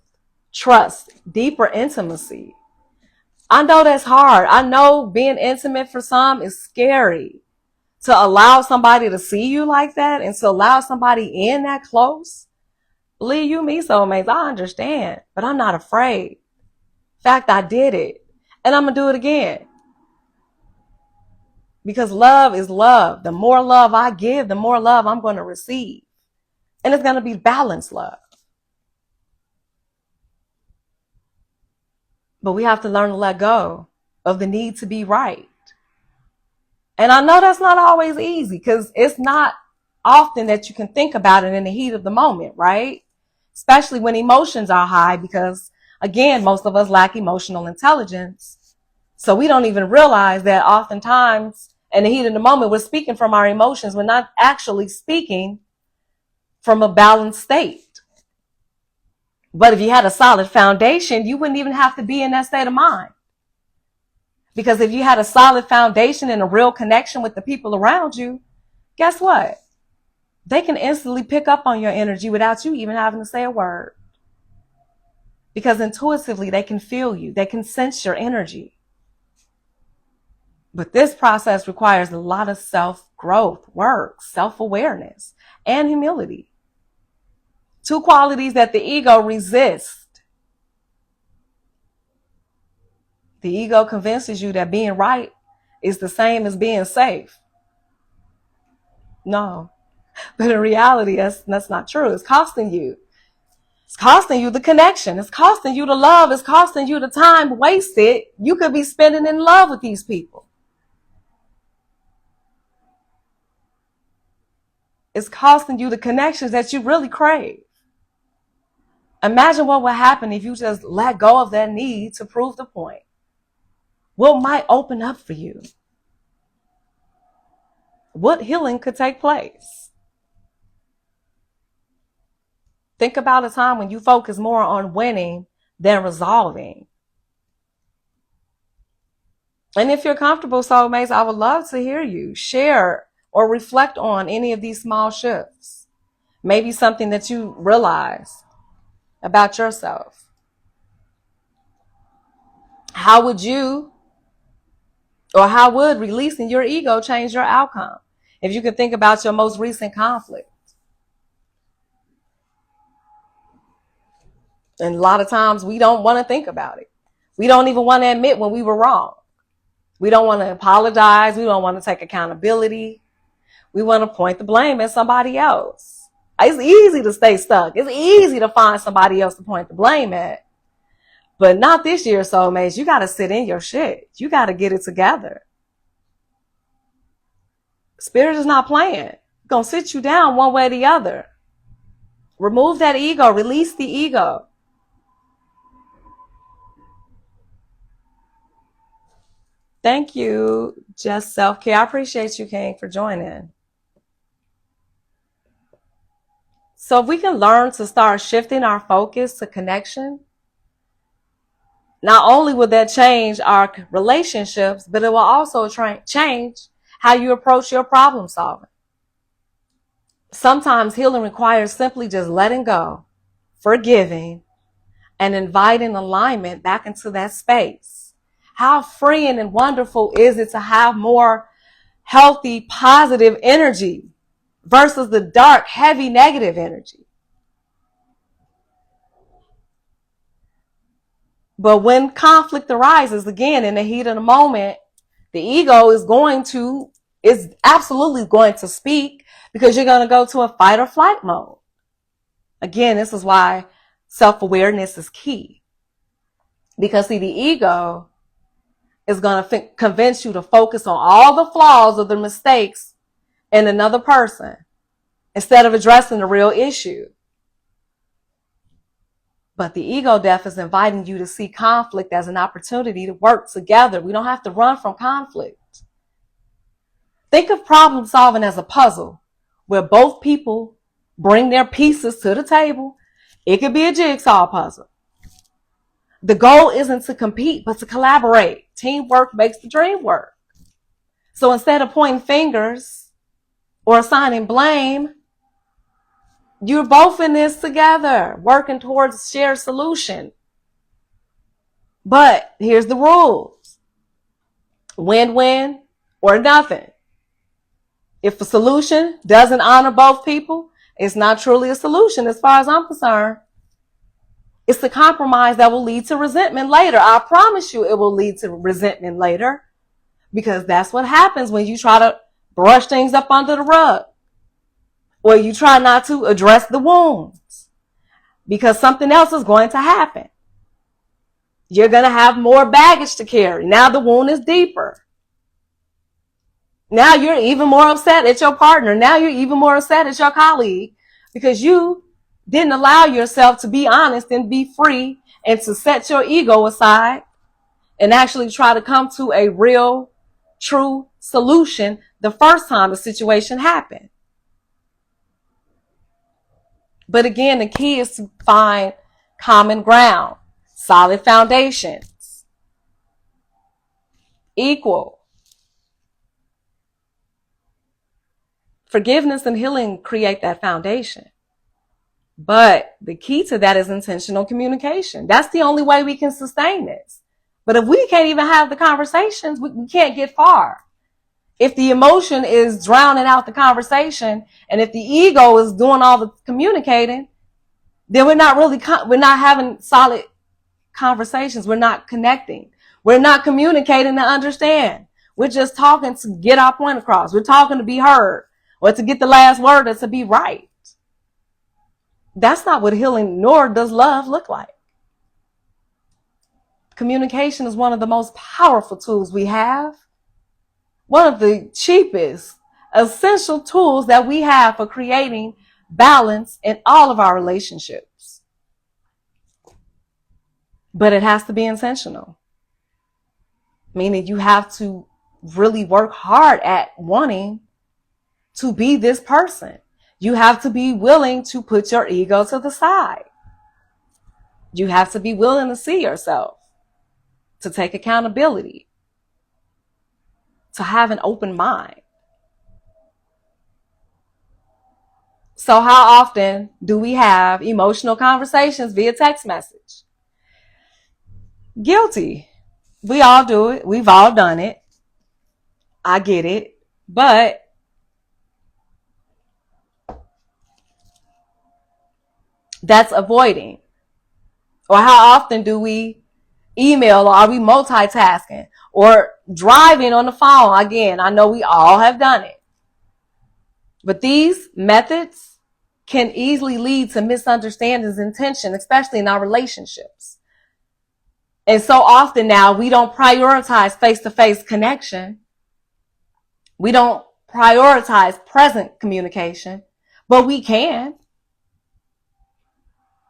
trust, deeper intimacy. I know that's hard. I know being intimate for some is scary. To allow somebody to see you like that and to allow somebody in that close, believe you me, soulmates, I understand, but I'm not afraid. In fact, I did it, and I'm going to do it again. Because love is love. The more love I give, the more love I'm going to receive. And it's going to be balanced love. But we have to learn to let go of the need to be right. And I know that's not always easy, because it's not often that you can think about it in the heat of the moment, right? Especially when emotions are high, because again, most of us lack emotional intelligence. So we don't even realize that oftentimes in the heat of the moment, we're speaking from our emotions. We're not actually speaking from a balanced state. But if you had a solid foundation, you wouldn't even have to be in that state of mind. Because if you had a solid foundation and a real connection with the people around you, guess what? They can instantly pick up on your energy without you even having to say a word. Because intuitively, they can feel you. They can sense your energy. But this process requires a lot of self-growth, work, self-awareness, and humility. Two qualities that the ego resists. The ego convinces you that being right is the same as being safe. No. But in reality, that's not true. It's costing you. It's costing you the connection. It's costing you the love. It's costing you the time wasted you could be spending in love with these people. It's costing you the connections that you really crave. Imagine what would happen if you just let go of that need to prove the point. What might open up for you? what healing could take place. Think about a time when you focus more on winning than resolving. And if you're comfortable, soulmates, I would love to hear you share or reflect on any of these small shifts. Maybe something that you realize about yourself. How would releasing your ego change your outcome? If you could think about your most recent conflict. And a lot of times we don't want to think about it. We don't even want to admit when we were wrong. We don't want to apologize. We don't want to take accountability. We want to point the blame at somebody else. It's easy to stay stuck. It's easy to find somebody else to point the blame at. But not this year, soulmates. You got to sit in your shit. You got to get it together. Spirit is not playing. It's going to sit you down one way or the other. Remove that ego. Release the ego. Thank you, Just Self-Care. I appreciate you, King, for joining. So if we can learn to start shifting our focus to connection, not only will that change our relationships, but it will also change how you approach your problem solving. Sometimes healing requires simply just letting go, forgiving, and inviting alignment back into that space. How freeing and wonderful is it to have more healthy, positive energy versus the dark, heavy, negative energy? But when conflict arises, again, in the heat of the moment, the ego is absolutely going to speak, because you're going to go to a fight or flight mode. Again, this is why self-awareness is key. Because see, the ego is going to convince you to focus on all the flaws or the mistakes in another person instead of addressing the real issue. But the ego death is inviting you to see conflict as an opportunity to work together. We don't have to run from conflict. Think of problem solving as a puzzle where both people bring their pieces to the table. It could be a jigsaw puzzle. The goal isn't to compete, but to collaborate. Teamwork makes the dream work. So instead of pointing fingers or assigning blame, you're both in this together, working towards a shared solution. But here's the rules. Win-win or nothing. If a solution doesn't honor both people, it's not truly a solution as far as I'm concerned. It's the compromise that will lead to resentment later. I promise you it will lead to resentment later, because that's what happens when you try to brush things up under the rug, or you try not to address the wounds, because something else is going to happen. You're going to have more baggage to carry. Now the wound is deeper. Now you're even more upset at your partner. Now you're even more upset at your colleague, because you didn't allow yourself to be honest and be free and to set your ego aside and actually try to come to a real, true solution the first time the situation happened. But again, the key is to find common ground, solid foundations, equal. Forgiveness and healing create that foundation. But the key to that is intentional communication. That's the only way we can sustain this. But if we can't even have the conversations, we can't get far. If the emotion is drowning out the conversation, and if the ego is doing all the communicating, then we're not having solid conversations. We're not connecting. We're not communicating to understand. We're just talking to get our point across. We're talking to be heard, or to get the last word, or to be right. That's not what healing nor does love look like. Communication is one of the most powerful tools we have. One of the cheapest, essential tools that we have for creating balance in all of our relationships. But it has to be intentional. Meaning you have to really work hard at wanting to be this person. You have to be willing to put your ego to the side. You have to be willing to see yourself, to take accountability, to have an open mind. So how often do we have emotional conversations via text message? Guilty. We all do it. We've all done it. I get it. But that's avoiding. Or how often do we email, or are we multitasking or driving on the phone? Again, I know we all have done it. But these methods can easily lead to misunderstandings and tension, especially in our relationships. And so often now we don't prioritize face-to-face connection. We don't prioritize present communication, but we can.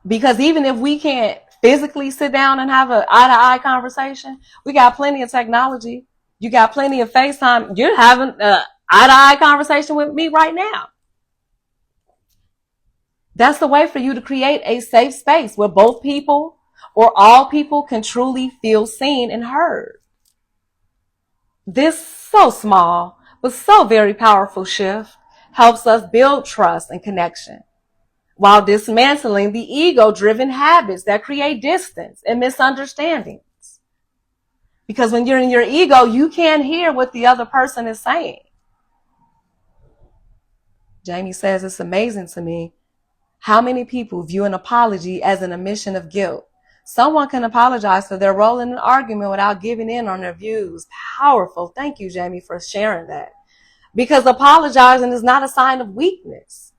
Because even if we can't physically sit down and have an eye-to-eye conversation, we got plenty of technology. You got plenty of FaceTime. You're having an eye-to-eye conversation with me right now. That's the way for you to create a safe space where both people or all people can truly feel seen and heard. This so small but so very powerful shift helps us build trust and connection while dismantling the ego-driven habits that create distance and misunderstandings. Because when you're in your ego, you can't hear what the other person is saying. Jamie says, it's amazing to me how many people view an apology as an admission of guilt. Someone can apologize for their role in an argument without giving in on their views. Powerful. Thank you, Jamie, for sharing that. Because apologizing is not a sign of weakness.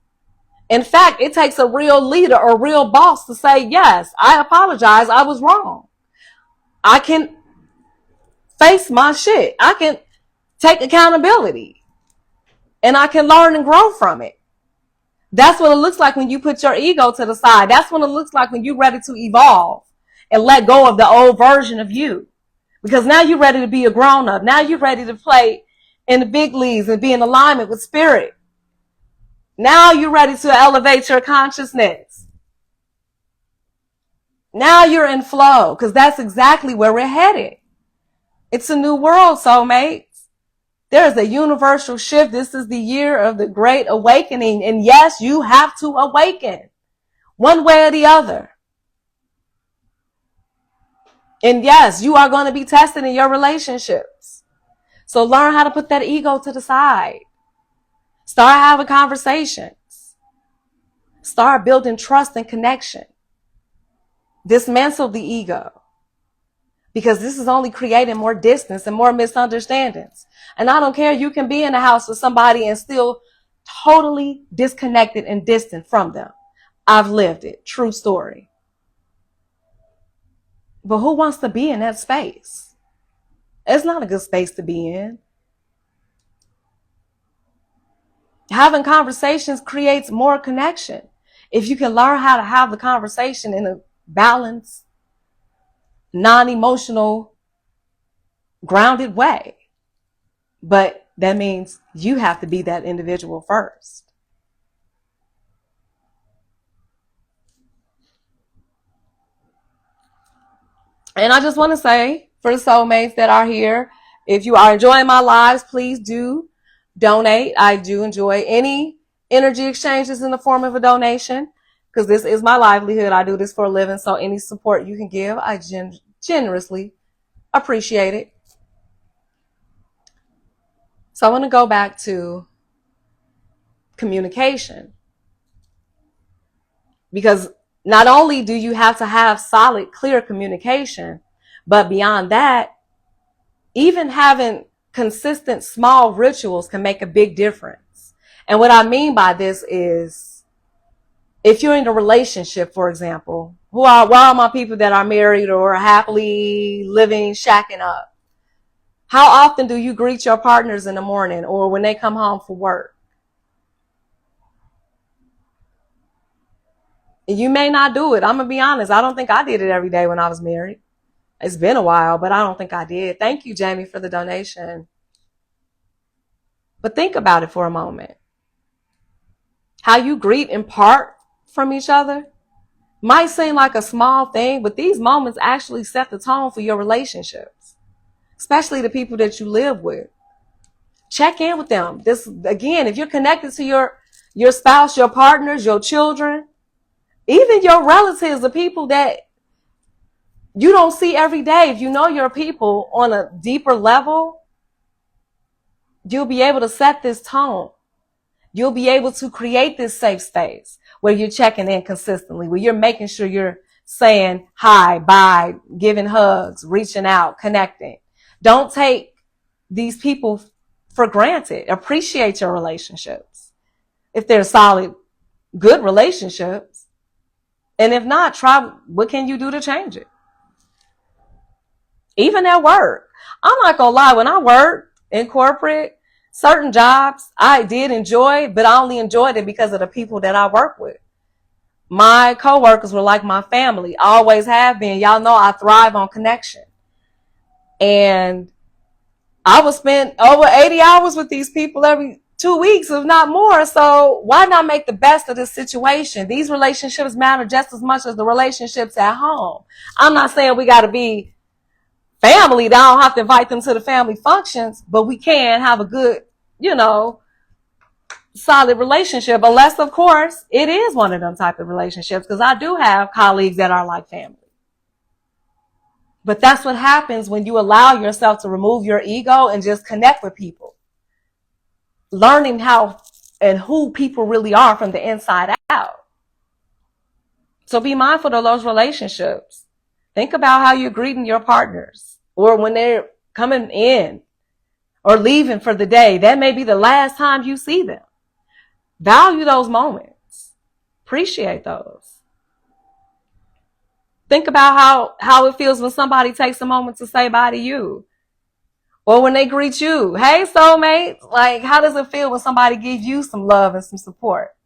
In fact, it takes a real leader or real boss to say, yes, I apologize. I was wrong. I can face my shit. I can take accountability. And I can learn and grow from it. That's what it looks like when you put your ego to the side. That's what it looks like when you're ready to evolve and let go of the old version of you. Because now you're ready to be a grown-up. Now you're ready to play in the big leagues and be in alignment with spirit. Now you're ready to elevate your consciousness. Now you're in flow, because that's exactly where we're headed. It's a new world, soulmates. There is a universal shift. This is the year of the great awakening. And yes, you have to awaken one way or the other. And yes, you are going to be tested in your relationships. So learn how to put that ego to the side. Start having conversations. Start building trust and connection. Dismantle the ego. Because this is only creating more distance and more misunderstandings. And I don't care, you can be in a house with somebody and still totally disconnected and distant from them. I've lived it. True story. But who wants to be in that space? It's not a good space to be in. Having conversations creates more connection. If you can learn how to have the conversation in a balanced, non-emotional, grounded way. But that means you have to be that individual first. And I just want to say, for the soulmates that are here, if you are enjoying my lives, please do donate. I do enjoy any energy exchanges in the form of a donation, because this is my livelihood. I do this for a living. So any support you can give, I generously appreciate it. So I want to go back to communication, because not only do you have to have solid, clear communication, but beyond that, even having consistent small rituals can make a big difference. And what I mean by this is, if you're in a relationship, for example, where are my people that are married or happily living, shacking up? How often do you greet your partners in the morning or when they come home from work? You may not do it. I'm going to be honest. I don't think I did it every day when I was married. It's been a while, but I don't think I did. Thank you, Jamie, for the donation. But think about it for a moment. How you greet and part from each other might seem like a small thing, but these moments actually set the tone for your relationships, especially the people that you live with. Check in with them. This, again, if you're connected to your spouse, your partners, your children, even your relatives, the people that you don't see every day, if you know your people on a deeper level, you'll be able to set this tone. You'll be able to create this safe space where you're checking in consistently, where you're making sure you're saying hi, bye, giving hugs, reaching out, connecting. Don't take these people for granted. Appreciate your relationships. If they're solid, good relationships. And if not, try, what can you do to change it? Even at work. I'm not gonna lie, when I worked in corporate, certain jobs I did enjoy, but I only enjoyed it because of the people that I work with. My coworkers were like my family, always have been. Y'all know I thrive on connection. And I would spend over 80 hours with these people every 2 weeks, if not more. So why not make the best of this situation? These relationships matter just as much as the relationships at home. I'm not saying we got to be family. I don't have to invite them to the family functions, but we can have a good, solid relationship. Unless, of course, it is one of them type of relationships, because I do have colleagues that are like family. But that's what happens when you allow yourself to remove your ego and just connect with people. Learning how and who people really are from the inside out. So be mindful of those relationships. Think about how you're greeting your partners, or when they're coming in or leaving for the day. That may be the last time you see them. Value those moments. Appreciate those. Think about how it feels when somebody takes a moment to say bye to you. Or when they greet you. Hey, soulmates. Like, how does it feel when somebody gives you some love and some support?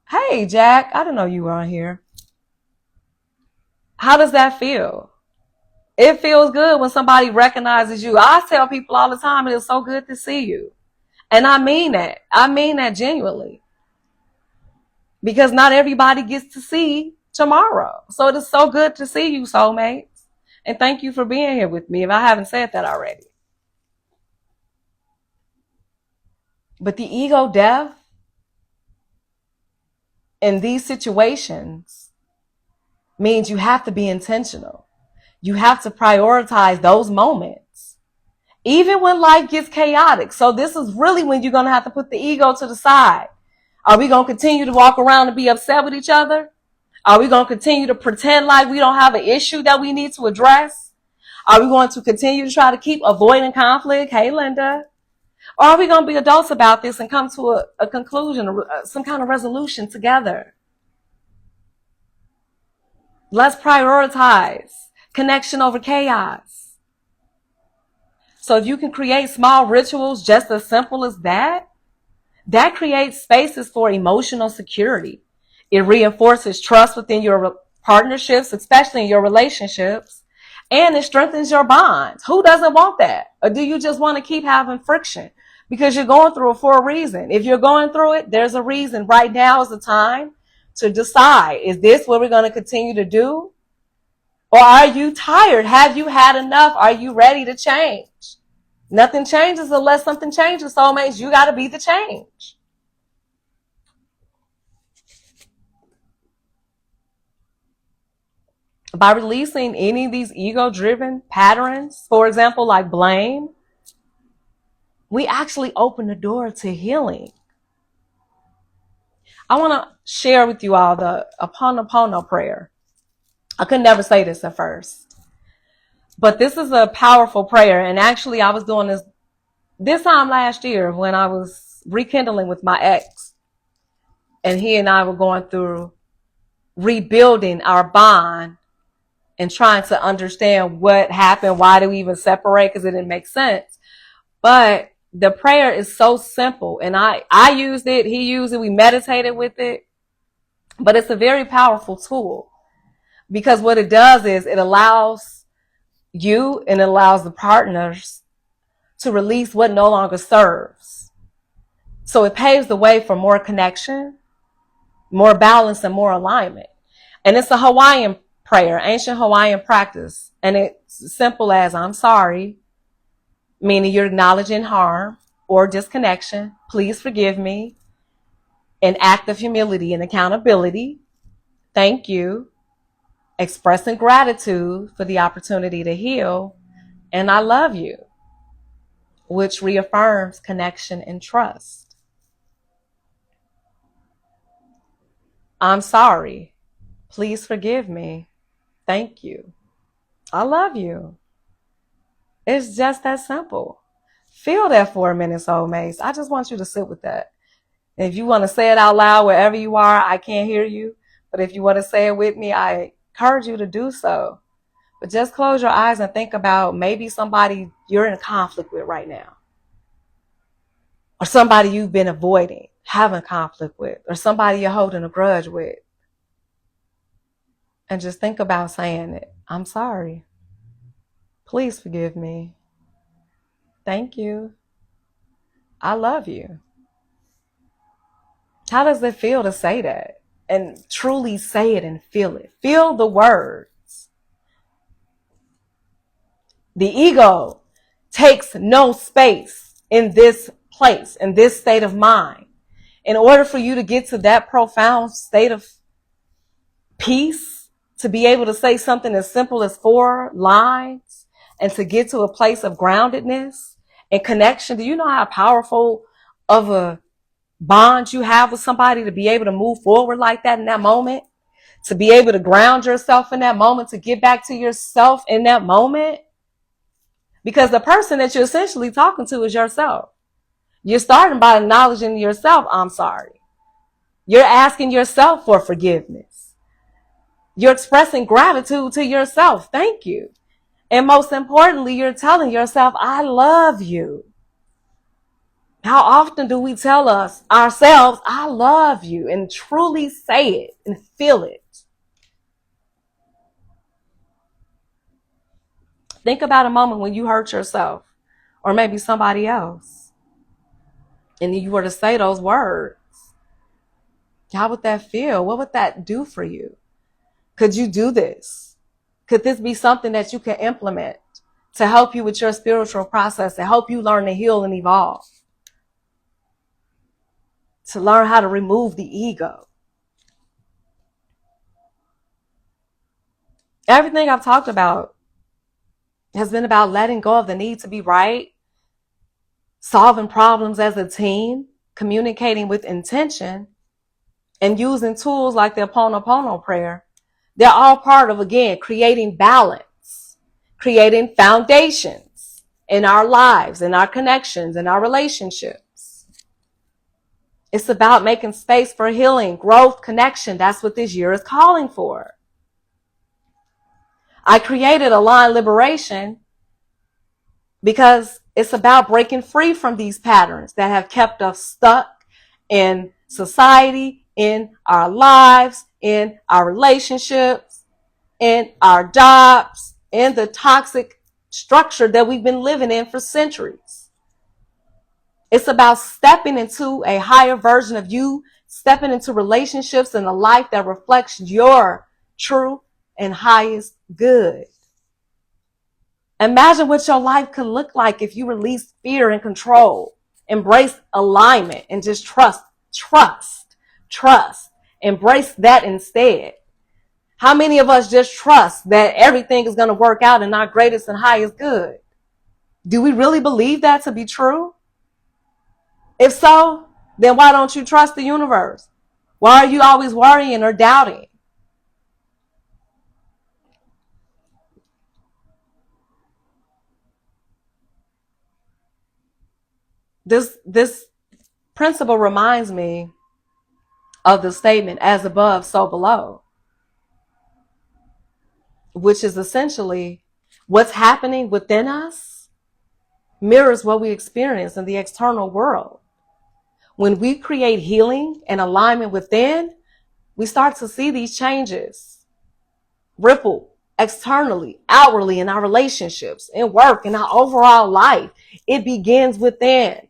Hey, Jack, I didn't know you were on here. How does that feel? It feels good when somebody recognizes you. I tell people all the time, it is so good to see you. And I mean that. I mean that genuinely. Because not everybody gets to see tomorrow. So it is so good to see you, soulmates. And thank you for being here with me if I haven't said that already. But the ego death in these situations means you have to be intentional. You have to prioritize those moments, even when life gets chaotic. So this is really when you're going to have to put the ego to the side. Are we going to continue to walk around and be upset with each other? Are we going to continue to pretend like we don't have an issue that we need to address? Are we going to continue to try to keep avoiding conflict? Hey, Linda. Or are we going to be adults about this and come to a conclusion, some kind of resolution together? Let's prioritize connection over chaos. So if you can create small rituals just as simple as that, that creates spaces for emotional security. It reinforces trust within your partnerships, especially in your relationships, and it strengthens your bonds. Who doesn't want that? Or do you just want to keep having friction? Because you're going through it for a reason. If you're going through it, there's a reason. Right now is the time to decide, is this what we're going to continue to do? Or are you tired? Have you had enough? Are you ready to change? Nothing changes unless something changes, soulmates. You got to be the change. By releasing any of these ego-driven patterns, for example, like blame, we actually open the door to healing. I want to share with you all the Ho'oponopono prayer. I could never say this at first, but this is a powerful prayer. And actually, I was doing this time last year when I was rekindling with my ex, and he and I were going through rebuilding our bond and trying to understand what happened. Why did we even separate? Because it didn't make sense. But the prayer is so simple, and I used it, he used it, we meditated with it, but it's a very powerful tool, because what it does is it allows you and it allows the partners to release what no longer serves. So it paves the way for more connection, more balance and more alignment. And it's a Hawaiian prayer, ancient Hawaiian practice. And it's simple as I'm sorry, meaning you're acknowledging harm or disconnection. Please forgive me. An act of humility and accountability. Thank you. Expressing gratitude for the opportunity to heal. And I love you, which reaffirms connection and trust. I'm sorry. Please forgive me. Thank you. I love you. It's just that simple. Feel that for a minute, soulmates. I just want you to sit with that. And if you want to say it out loud wherever you are, I can't hear you. But if you want to say it with me, I encourage you to do so. But just close your eyes and think about maybe somebody you're in conflict with right now. Or somebody you've been avoiding, having conflict with. Or somebody you're holding a grudge with. And just think about saying it. I'm sorry. Please forgive me. Thank you. I love you. How does it feel to say that? And truly say it and feel it. Feel the words. The ego takes no space in this place, in this state of mind. In order for you to get to that profound state of peace, to be able to say something as simple as 4 lines, and to get to a place of groundedness and connection, do you know how powerful of a bond you have with somebody to be able to move forward like that in that moment? To be able to ground yourself in that moment, to get back to yourself in that moment? Because the person that you're essentially talking to is yourself. You're starting by acknowledging yourself, I'm sorry. You're asking yourself for forgiveness. You're expressing gratitude to yourself. Thank you. And most importantly, you're telling yourself, I love you. How often do we tell ourselves, I love you, and truly say it and feel it? Think about a moment when you hurt yourself or maybe somebody else and you were to say those words. How would that feel? What would that do for you? Could you do this? Could this be something that you can implement to help you with your spiritual process, to help you learn to heal and evolve? To learn how to remove the ego. Everything I've talked about has been about letting go of the need to be right, solving problems as a team, communicating with intention, and using tools like the Ho'oponopono prayer. They're all part of, again, creating balance, creating foundations in our lives, in our connections, in our relationships. It's about making space for healing, growth, connection. That's what this year is calling for. I created Align Liberation because it's about breaking free from these patterns that have kept us stuck in society, in our lives, in our relationships, in our jobs, in the toxic structure that we've been living in for centuries. It's about stepping into a higher version of you, stepping into relationships and a life that reflects your true and highest good. Imagine what your life could look like if you release fear and control, embrace alignment, and just trust. Embrace that instead. How many of us just trust that everything is going to work out in our greatest and highest good? Do we really believe that to be true? If so, then why don't you trust the universe? Why are you always worrying or doubting? This principle reminds me of the statement, as above, so below, which is essentially what's happening within us mirrors what we experience in the external world. When we create healing and alignment within, we start to see these changes ripple externally, outwardly, in our relationships, in work, in our overall life. It begins within.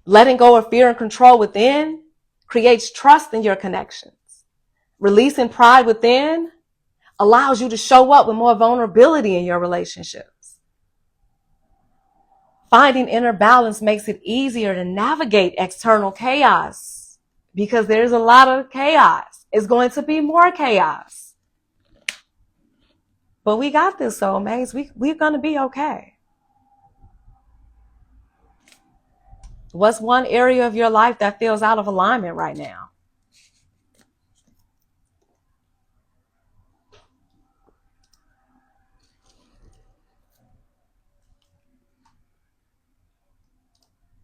Letting go of fear and control within creates trust in your connections. Releasing pride within allows you to show up with more vulnerability in your relationships. Finding inner balance makes it easier to navigate external chaos because there's a lot of chaos. It's going to be more chaos. But we got this, soulmates. We're going to be okay. What's one area of your life that feels out of alignment right now?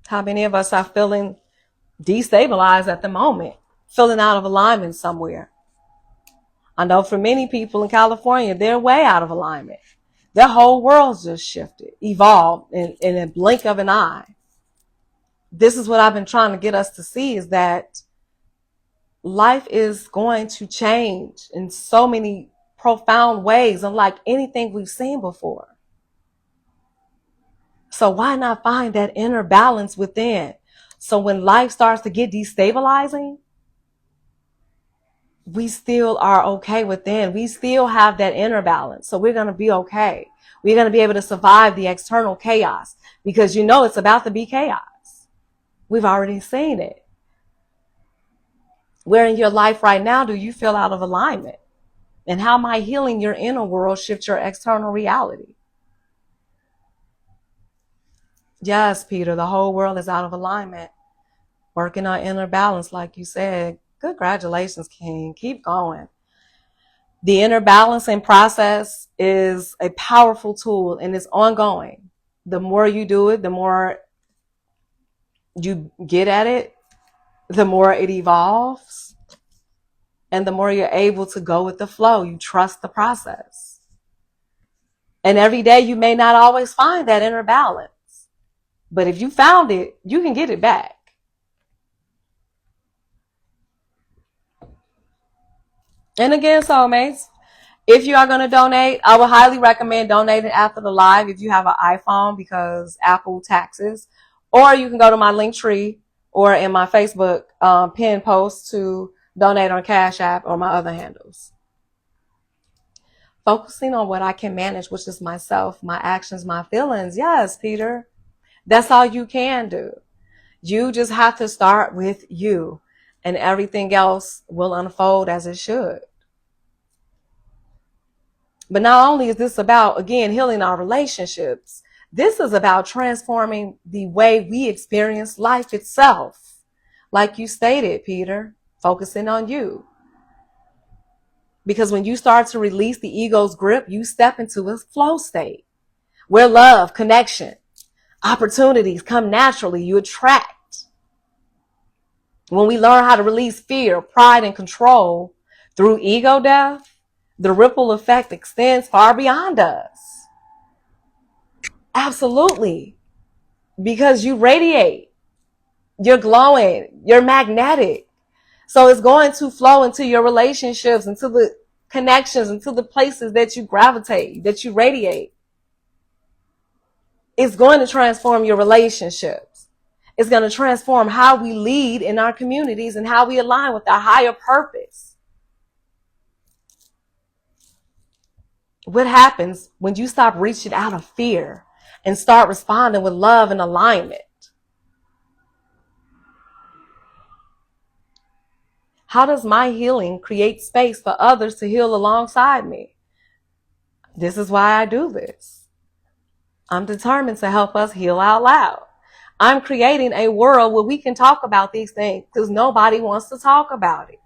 How many of us are feeling destabilized at the moment, feeling out of alignment somewhere? I know for many people in California, they're way out of alignment. Their whole world's just shifted, evolved in a blink of an eye. This is what I've been trying to get us to see, is that life is going to change in so many profound ways, unlike anything we've seen before. So why not find that inner balance within? So when life starts to get destabilizing, we still are okay within. We still have that inner balance. So we're going to be okay. We're going to be able to survive the external chaos because it's about to be chaos. We've already seen it. Where in your life right now do you feel out of alignment? And how might healing your inner world shift your external reality? Yes, Peter, the whole world is out of alignment. Working on inner balance, like you said. Congratulations, King. Keep going. The inner balancing process is a powerful tool and it's ongoing. The more you do it, the more you get at it, the more it evolves, and the more you're able to go with the flow. You trust the process. And every day you may not always find that inner balance, but if you found it, you can get it back. And again, soulmates, if you are going to donate, I would highly recommend donating after the live if you have an iPhone, because Apple taxes. Or you can go to my link tree or in my Facebook pinned post to donate on Cash App or my other handles. Focusing on what I can manage, which is myself, my actions, my feelings. Yes, Peter, that's all you can do. You just have to start with you, and everything else will unfold as it should. But not only is this about, again, healing our relationships, this is about transforming the way we experience life itself. Like you stated, Peter, focusing on you. Because when you start to release the ego's grip, you step into a flow state where love, connection, opportunities come naturally. You attract. When we learn how to release fear, pride, and control through ego death, the ripple effect extends far beyond us. Absolutely. Because you radiate, you're glowing, you're magnetic. So it's going to flow into your relationships, into the connections, into the places that you gravitate, that you radiate. It's going to transform your relationships. It's going to transform how we lead in our communities and how we align with our higher purpose. What happens when you stop reaching out of fear and start responding with love and alignment? How does my healing create space for others to heal alongside me? This is why I do this. I'm determined to help us heal out loud. I'm creating a world where we can talk about these things because nobody wants to talk about it.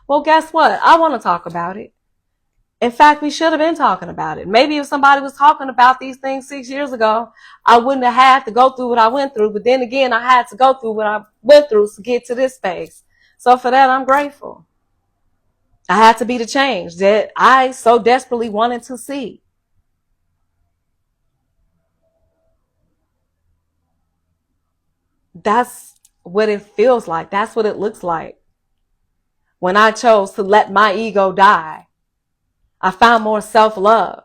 Well, guess what? I want to talk about it. In fact, we should have been talking about it. Maybe if somebody was talking about these things 6 years ago, I wouldn't have had to go through what I went through. But then again, I had to go through what I went through to get to this space. So for that, I'm grateful. I had to be the change that I so desperately wanted to see. That's what it feels like. That's what it looks like. When I chose to let my ego die, I found more self-love,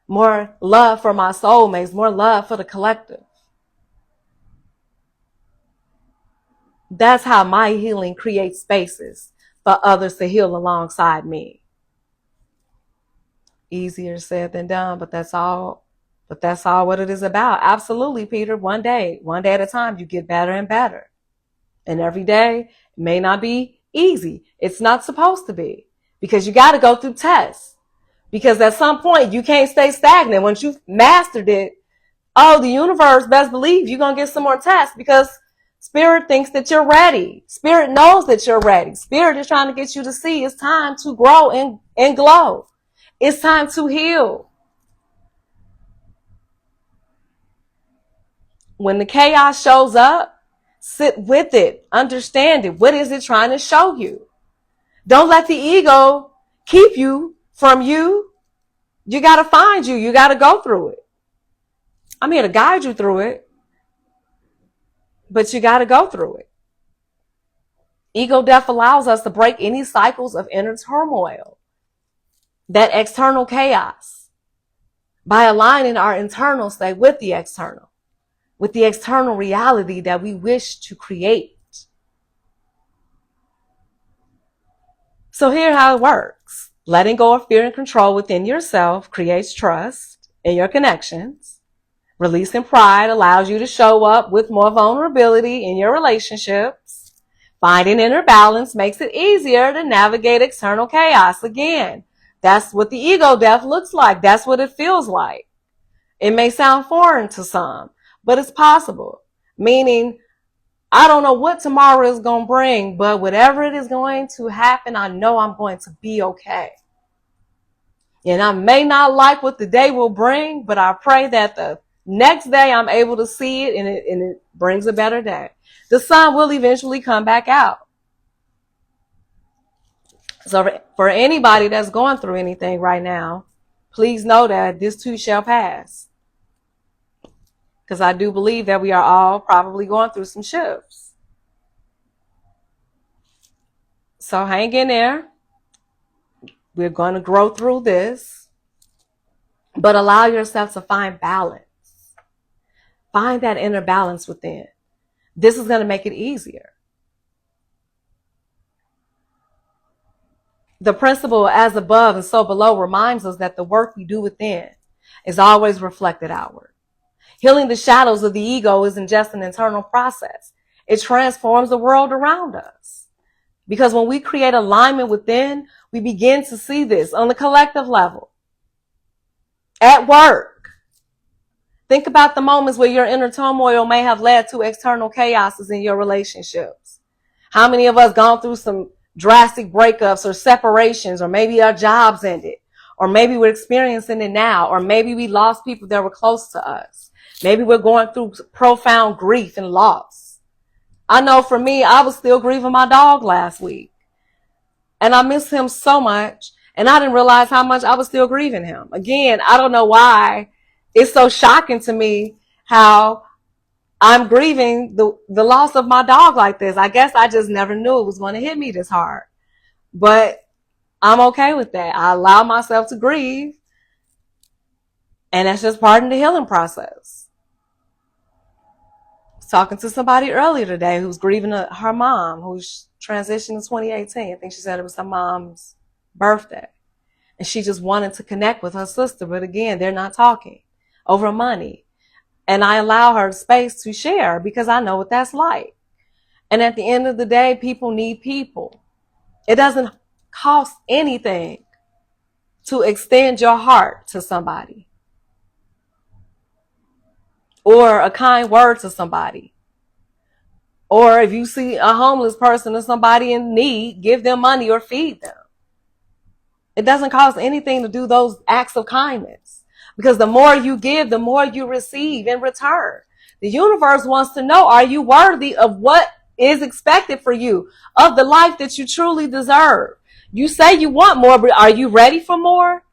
more love for my soulmates, more love for the collective. That's how my healing creates spaces for others to heal alongside me. Easier said than done, but that's all. But that's all what it is about. Absolutely, Peter. One day at a time, you get better and better. And every day may not be easy. It's not supposed to be, because you got to go through tests. Because at some point you can't stay stagnant. Once you've mastered it, oh, the universe best believe you're going to get some more tests, because Spirit thinks that you're ready. Spirit knows that you're ready. Spirit is trying to get you to see it's time to grow and glow. It's time to heal. When the chaos shows up, sit with it. Understand it. What is it trying to show you? Don't let the ego keep you from you. You got to find you. You got to go through it. I'm here to guide you through it, but you got to go through it. Ego death allows us to break any cycles of inner turmoil, that external chaos, by aligning our internal state with the external reality that we wish to create. So here's how it works. Letting go of fear and control within yourself creates trust in your connections. Releasing pride allows you to show up with more vulnerability in your relationships. Finding inner balance makes it easier to navigate external chaos. Again, that's what the ego death looks like. That's what it feels like. It may sound foreign to some, but it's possible. Meaning, I don't know what tomorrow is going to bring, but whatever it is going to happen, I know I'm going to be okay. And I may not like what the day will bring, but I pray that the next day I'm able to see it, and it brings a better day. The sun will eventually come back out. So for anybody that's going through anything right now, please know that this too shall pass. Because I do believe that we are all probably going through some shifts. So hang in there. We're going to grow through this. But allow yourself to find balance. Find that inner balance within. This is going to make it easier. The principle as above and so below reminds us that the work we do within is always reflected outward. Healing the shadows of the ego isn't just an internal process. It transforms the world around us. Because when we create alignment within, we begin to see this on the collective level. At work. Think about the moments where your inner turmoil may have led to external chaoses in your relationships. How many of us gone through some drastic breakups or separations, or maybe our jobs ended, or maybe we're experiencing it now, or maybe we lost people that were close to us. Maybe we're going through profound grief and loss. I know for me, I was still grieving my dog last week. And I miss him so much. And I didn't realize how much I was still grieving him. Again, I don't know why it's so shocking to me how I'm grieving the loss of my dog like this. I guess I just never knew it was going to hit me this hard. But I'm okay with that. I allow myself to grieve. And that's just part of the healing process. I was talking to somebody earlier today who's grieving her mom, who's transitioned in 2018. I think she said it was her mom's birthday. And she just wanted to connect with her sister. But again, they're not talking over money. And I allow her space to share because I know what that's like. And at the end of the day, people need people. It doesn't cost anything to extend your heart to somebody. Or a kind word to somebody. Or if you see a homeless person or somebody in need, give them money or feed them. It doesn't cost anything to do those acts of kindness. Because the more you give, the more you receive in return. The universe wants to know, are you worthy of what is expected for you, of the life that you truly deserve? You say you want more, but are you ready for more?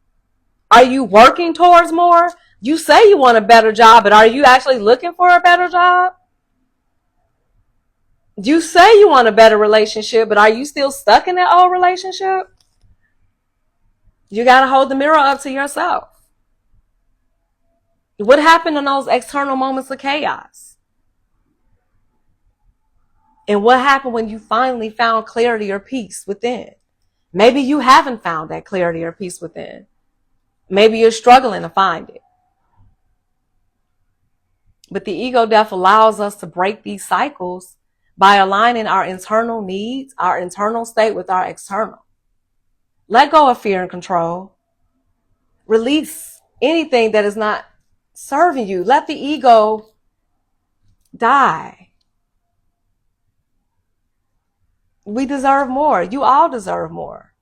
Are you working towards more? You say you want a better job, but are you actually looking for a better job? You say you want a better relationship, but are you still stuck in that old relationship? You got to hold the mirror up to yourself. What happened in those external moments of chaos? And what happened when you finally found clarity or peace within? Maybe you haven't found that clarity or peace within. Maybe you're struggling to find it. But the ego death allows us to break these cycles by aligning our internal needs, our internal state with our external. Let go of fear and control. Release anything that is not serving you. Let the ego die. We deserve more. You all deserve more.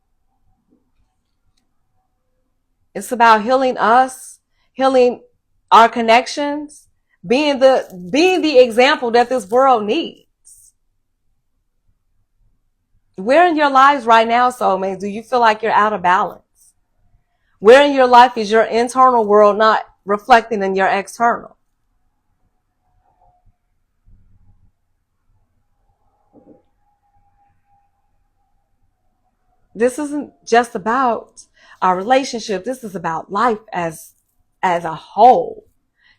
It's about healing us, healing our connections, being the example that this world needs. Where in your lives right now, soulmates, do you feel like you're out of balance? Where in your life is your internal world not reflecting in your external? This isn't just about our relationship. This is about life as a whole,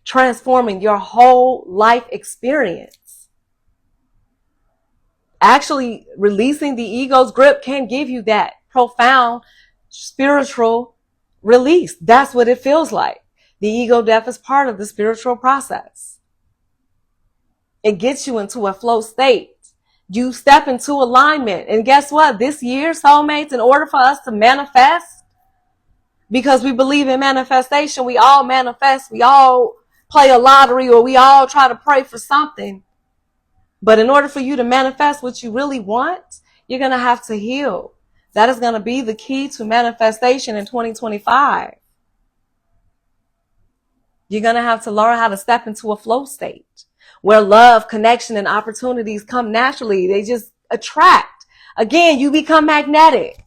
transforming your whole life experience. Actually, releasing the ego's grip can give you that profound spiritual release. That's what it feels like. The ego death is part of the spiritual process. It gets you into a flow state. You step into alignment. And guess what? This year, soulmates, in order for us to manifest, because we believe in manifestation, we all manifest, we all play a lottery, or we all try to pray for something. But in order for you to manifest what you really want, you're going to have to heal. That is going to be the key to manifestation in 2025. You're going to have to learn how to step into a flow state where love, connection, and opportunities come naturally. They just attract. Again, you become magnetic.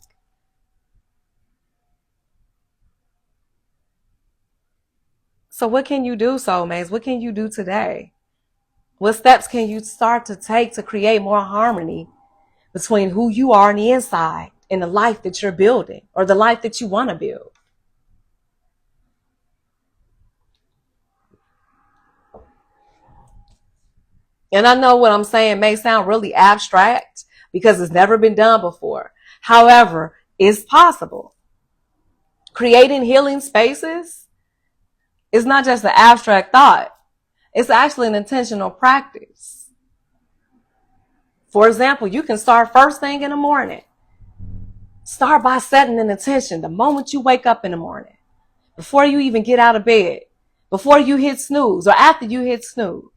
So what can you do, soulmates? What can you do today? What steps can you start to take to create more harmony between who you are on the inside and the life that you're building, or the life that you want to build? And I know what I'm saying may sound really abstract because it's never been done before. However, it's possible. Creating healing spaces is not just an abstract thought. It's actually an intentional practice. For example, you can start first thing in the morning. Start by setting an intention the moment you wake up in the morning, before you even get out of bed, before you hit snooze or after you hit snooze.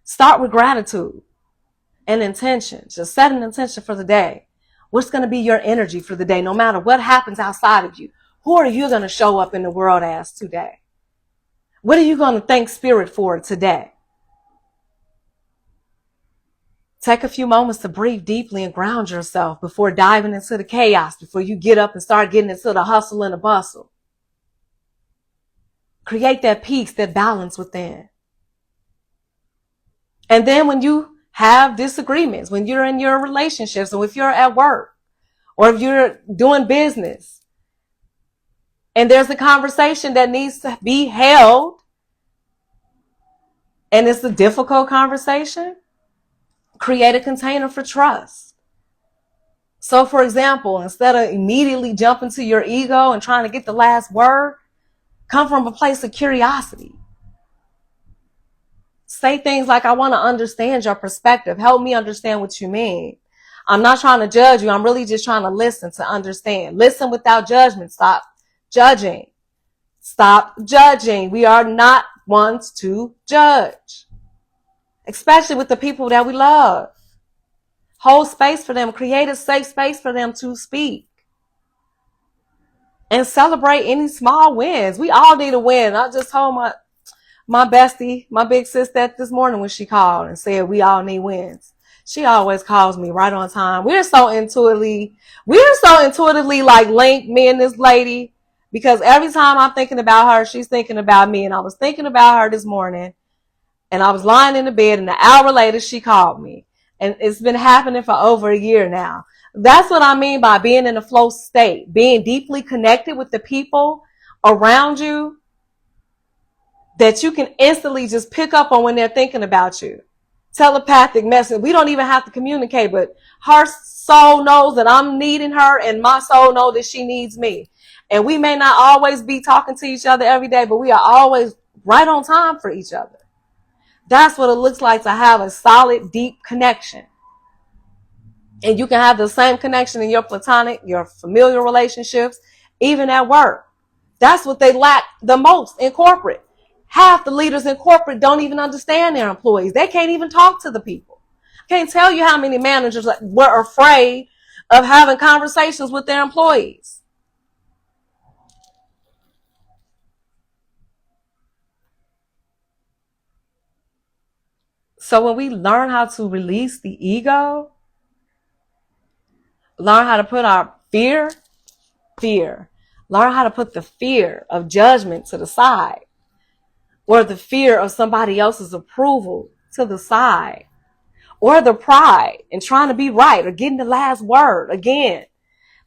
Start with gratitude and intention. Just set an intention for the day. What's going to be your energy for the day, no matter what happens outside of you? Who are you going to show up in the world as today? What are you going to thank Spirit for today? Take a few moments to breathe deeply and ground yourself before diving into the chaos, before you get up and start getting into the hustle and the bustle. Create that peace, that balance within. And then when you have disagreements, when you're in your relationships, or if you're at work, or if you're doing business, and there's a conversation that needs to be held, and it's a difficult conversation, create a container for trust. So for example, instead of immediately jumping to your ego and trying to get the last word, come from a place of curiosity. Say things like, I want to understand your perspective. Help me understand what you mean. I'm not trying to judge you. I'm really just trying to listen to understand. Listen without judgment. Stop judging. Stop judging. We are not ones to judge, especially with the people that we love. Hold space for them. Create a safe space for them to speak. And celebrate any small wins. We all need a win. I just told my bestie, my big sis, that this morning when she called and said we all need wins. She always calls me right on time. We're so intuitively like linked, me and this lady, because every time I'm thinking about her, she's thinking about me. And I was thinking about her this morning, and I was lying in the bed, and an hour later she called me. And it's been happening for over a year now. That's what I mean by being in a flow state, being deeply connected with the people around you that you can instantly just pick up on when they're thinking about you. telepathic message. We don't even have to communicate, but her soul knows that I'm needing her, and my soul knows that she needs me. And we may not always be talking to each other every day, but we are always right on time for each other. That's what it looks like to have a solid, deep connection. And you can have the same connection in your platonic, your familial relationships, even at work. That's what they lack the most in corporate. Half the leaders in corporate don't even understand their employees. They can't even talk to the people. I can't tell you how many managers were afraid of having conversations with their employees. So when we learn how to release the ego, learn how to put our fear, learn how to put the fear of judgment to the side, or the fear of somebody else's approval to the side, or the pride in trying to be right or getting the last word, again,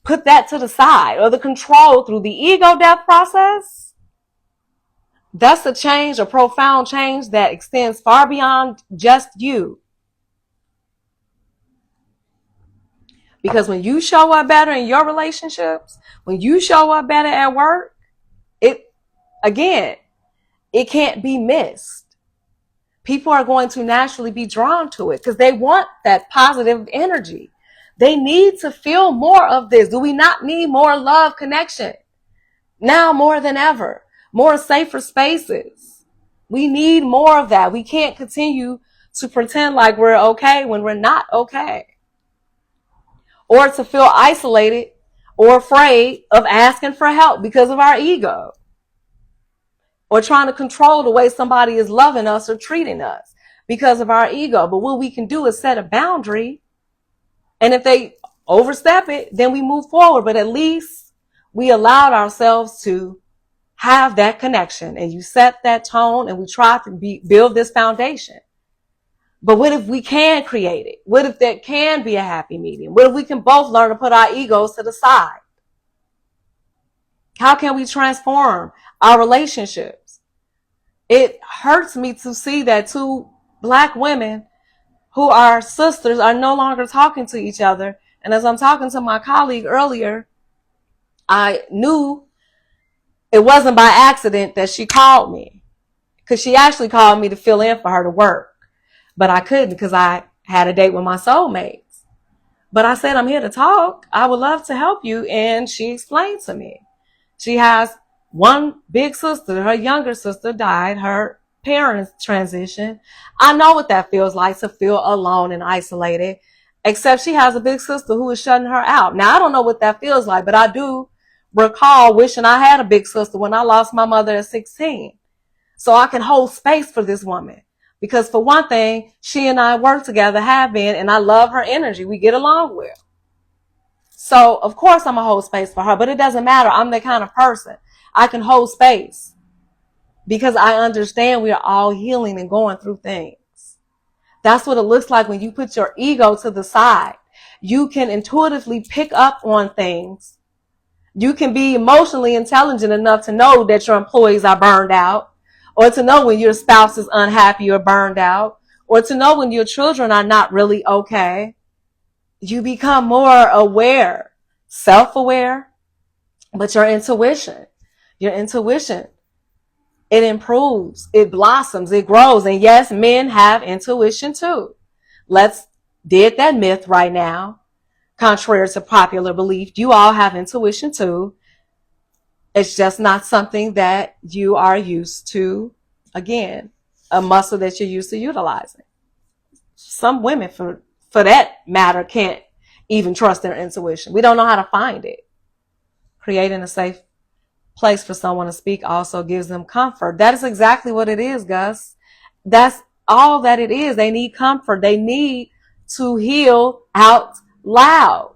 put that to the side, or the control through the ego death process. That's a change, a profound change that extends far beyond just you. Because when you show up better in your relationships, when you show up better at work, it can't be missed. People are going to naturally be drawn to it because they want that positive energy. They need to feel more of this. Do we not need more love, connection? Now more than ever, more safer spaces. We need more of that. We can't continue to pretend like we're okay when we're not okay. Or to feel isolated or afraid of asking for help because of our ego. Or trying to control the way somebody is loving us or treating us because of our ego. But what we can do is set a boundary. And if they overstep it, then we move forward. But at least we allowed ourselves to have that connection. And you set that tone, and we try to build this foundation. But what if we can create it? What if there can be a happy medium? What if we can both learn to put our egos to the side? How can we transform our relationships? It hurts me to see that two Black women who are sisters are no longer talking to each other. And as I'm talking to my colleague earlier, I knew it wasn't by accident that she called me, because she actually called me to fill in for her to work. But I couldn't because I had a date with my soulmates. But I said, I'm here to talk. I would love to help you. And she explained to me. She has one big sister. Her younger sister died. Her parents transitioned. I know what that feels like, to feel alone and isolated, except she has a big sister who is shutting her out. Now, I don't know what that feels like, but I do recall wishing I had a big sister when I lost my mother at 16. So I can hold space for this woman. Because for one thing, she and I work together, have been, and I love her energy. We get along well. So, of course, I'm going to hold space for her, but it doesn't matter. I'm the kind of person. I can hold space because I understand we are all healing and going through things. That's what it looks like when you put your ego to the side. You can intuitively pick up on things. You can be emotionally intelligent enough to know that your employees are burned out, or to know when your spouse is unhappy or burned out, or to know when your children are not really okay. You become more aware, self-aware, but your intuition, it improves, it blossoms, it grows. And yes, men have intuition too. Let's dig that myth right now. Contrary to popular belief, you all have intuition too. It's just not something that you are used to. Again, a muscle that you're used to utilizing. Some women, for that matter, can't even trust their intuition. We don't know how to find it. Creating a safe place for someone to speak also gives them comfort. That is exactly what it is, Gus. That's all that it is. They need comfort. They need to heal out loud.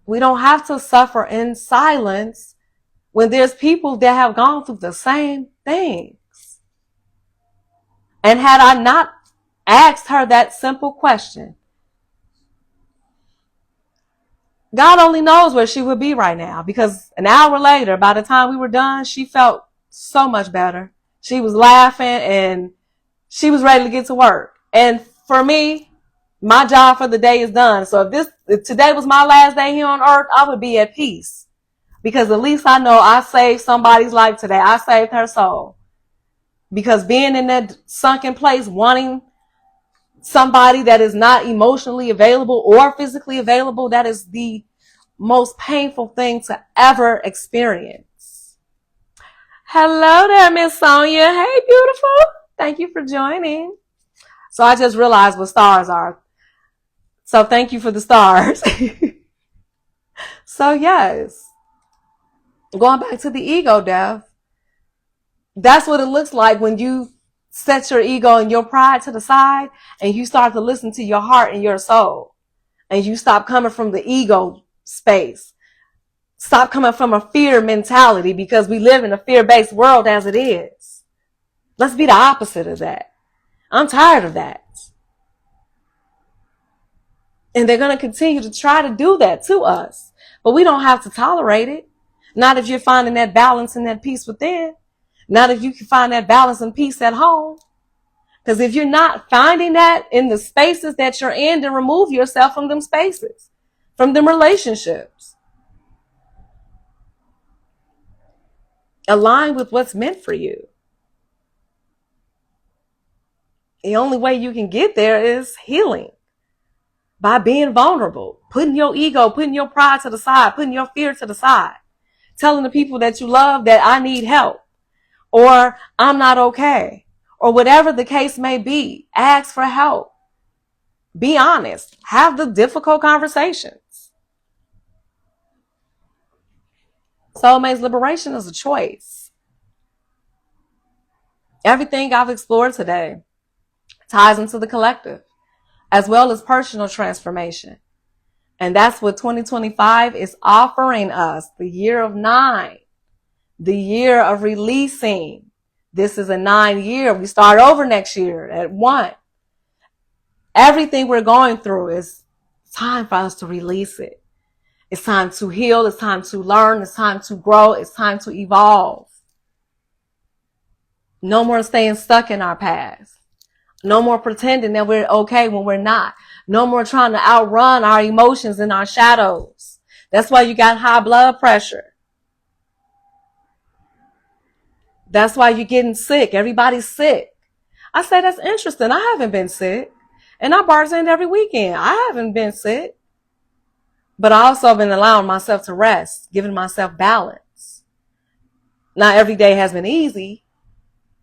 We don't have to suffer in silence when there's people that have gone through the same things. And had I not asked her that simple question, God only knows where she would be right now, because an hour later, by the time we were done, she felt so much better. She was laughing and she was ready to get to work. And for me, my job for the day is done. So if today was my last day here on earth, I would be at peace. Because at least I know I saved somebody's life today. I saved her soul. Because being in that sunken place, wanting somebody that is not emotionally available or physically available, that is the most painful thing to ever experience. Hello there, Miss Sonia. Hey, beautiful. Thank you for joining. So I just realized what stars are. So thank you for the stars. So yes, going back to the ego death, that's what it looks like when you set your ego and your pride to the side and you start to listen to your heart and your soul. And you stop coming from the ego space. Stop coming from a fear mentality, because we live in a fear-based world as it is. Let's be the opposite of that. I'm tired of that. And they're going to continue to try to do that to us. But we don't have to tolerate it. Not if you're finding that balance and that peace within. Not if you can find that balance and peace at home. Because if you're not finding that in the spaces that you're in, then remove yourself from them spaces, from them relationships. Align with what's meant for you. The only way you can get there is healing. By being vulnerable, putting your ego, putting your pride to the side, putting your fear to the side, telling the people that you love that I need help, or I'm not okay, or whatever the case may be. Ask for help. Be honest. Have the difficult conversations. Soulmates liberation is a choice. Everything I've explored today ties into the collective, as well as personal transformation. And that's what 2025 is offering us. The year of 9. The year of releasing. This is a 9 year. We start over next year at 1. Everything we're going through is time for us to release it. It's time to heal. It's time to learn. It's time to grow. It's time to evolve. No more staying stuck in our past. No more pretending that we're okay when we're not. No more trying to outrun our emotions and our shadows. That's why you got high blood pressure. That's why you're getting sick. Everybody's sick. I say, that's interesting. I haven't been sick. And I bartend every weekend. I haven't been sick. But I also have been allowing myself to rest, giving myself balance. Not every day has been easy,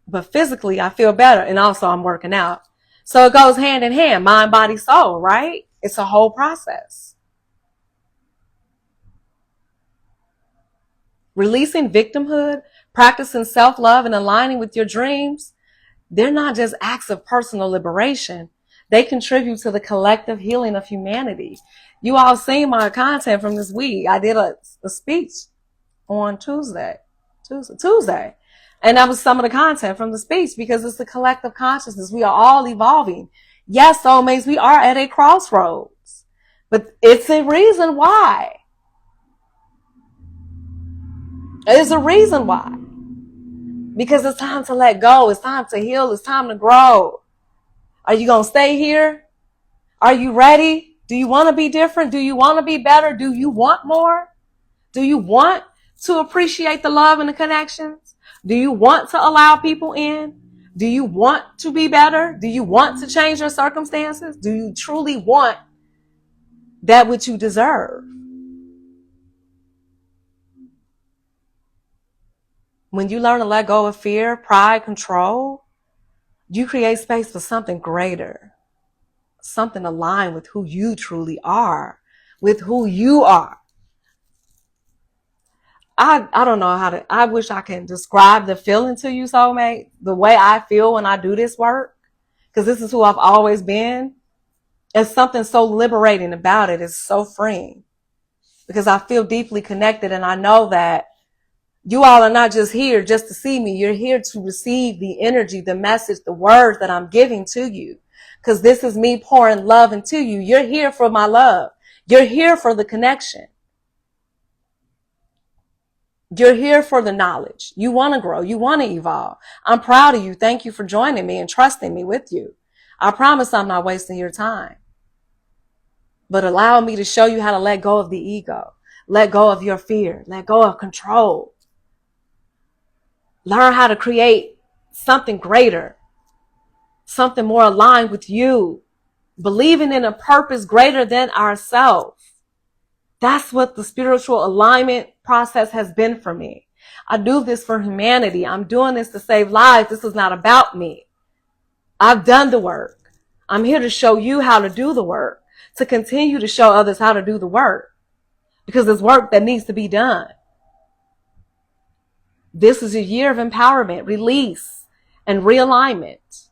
but physically I feel better. And also I'm working out. So it goes hand in hand, mind, body, soul, right? It's a whole process. Releasing victimhood, practicing self-love, and aligning with your dreams, they're not just acts of personal liberation. They contribute to the collective healing of humanity. You all seen my content from this week. I did a speech on Tuesday. And that was some of the content from the speech, because it's the collective consciousness. We are all evolving. Yes, soulmates, we are at a crossroads. But it's a reason why. There's a reason why. Because it's time to let go. It's time to heal. It's time to grow. Are you going to stay here? Are you ready? Do you want to be different? Do you want to be better? Do you want more? Do you want to appreciate the love and the connections? Do you want to allow people in? Do you want to be better? Do you want to change your circumstances? Do you truly want that which you deserve? When you learn to let go of fear, pride, control, you create space for something greater, something aligned with who you truly are, with who you are. I don't know how to, I wish I can describe the feeling to you, soulmate, the way I feel when I do this work, because this is who I've always been. There's something so liberating about it. It's so freeing, because I feel deeply connected, and I know that you all are not just here just to see me. You're here to receive the energy, the message, the words that I'm giving to you, because this is me pouring love into you. You're here for my love. You're here for the connection. You're here for the knowledge. You want to grow. You want to evolve. I'm proud of you. Thank you for joining me and trusting me with you. I promise I'm not wasting your time. But allow me to show you how to let go of the ego. Let go of your fear. Let go of control. Learn how to create something greater. Something more aligned with you. Believing in a purpose greater than ourselves. That's what the spiritual alignment process has been for me. I do this for humanity. I'm doing this to save lives. This is not about me. I've done the work. I'm here to show you how to do the work, to continue to show others how to do the work, because there's work that needs to be done. This is a year of empowerment, release, and realignment.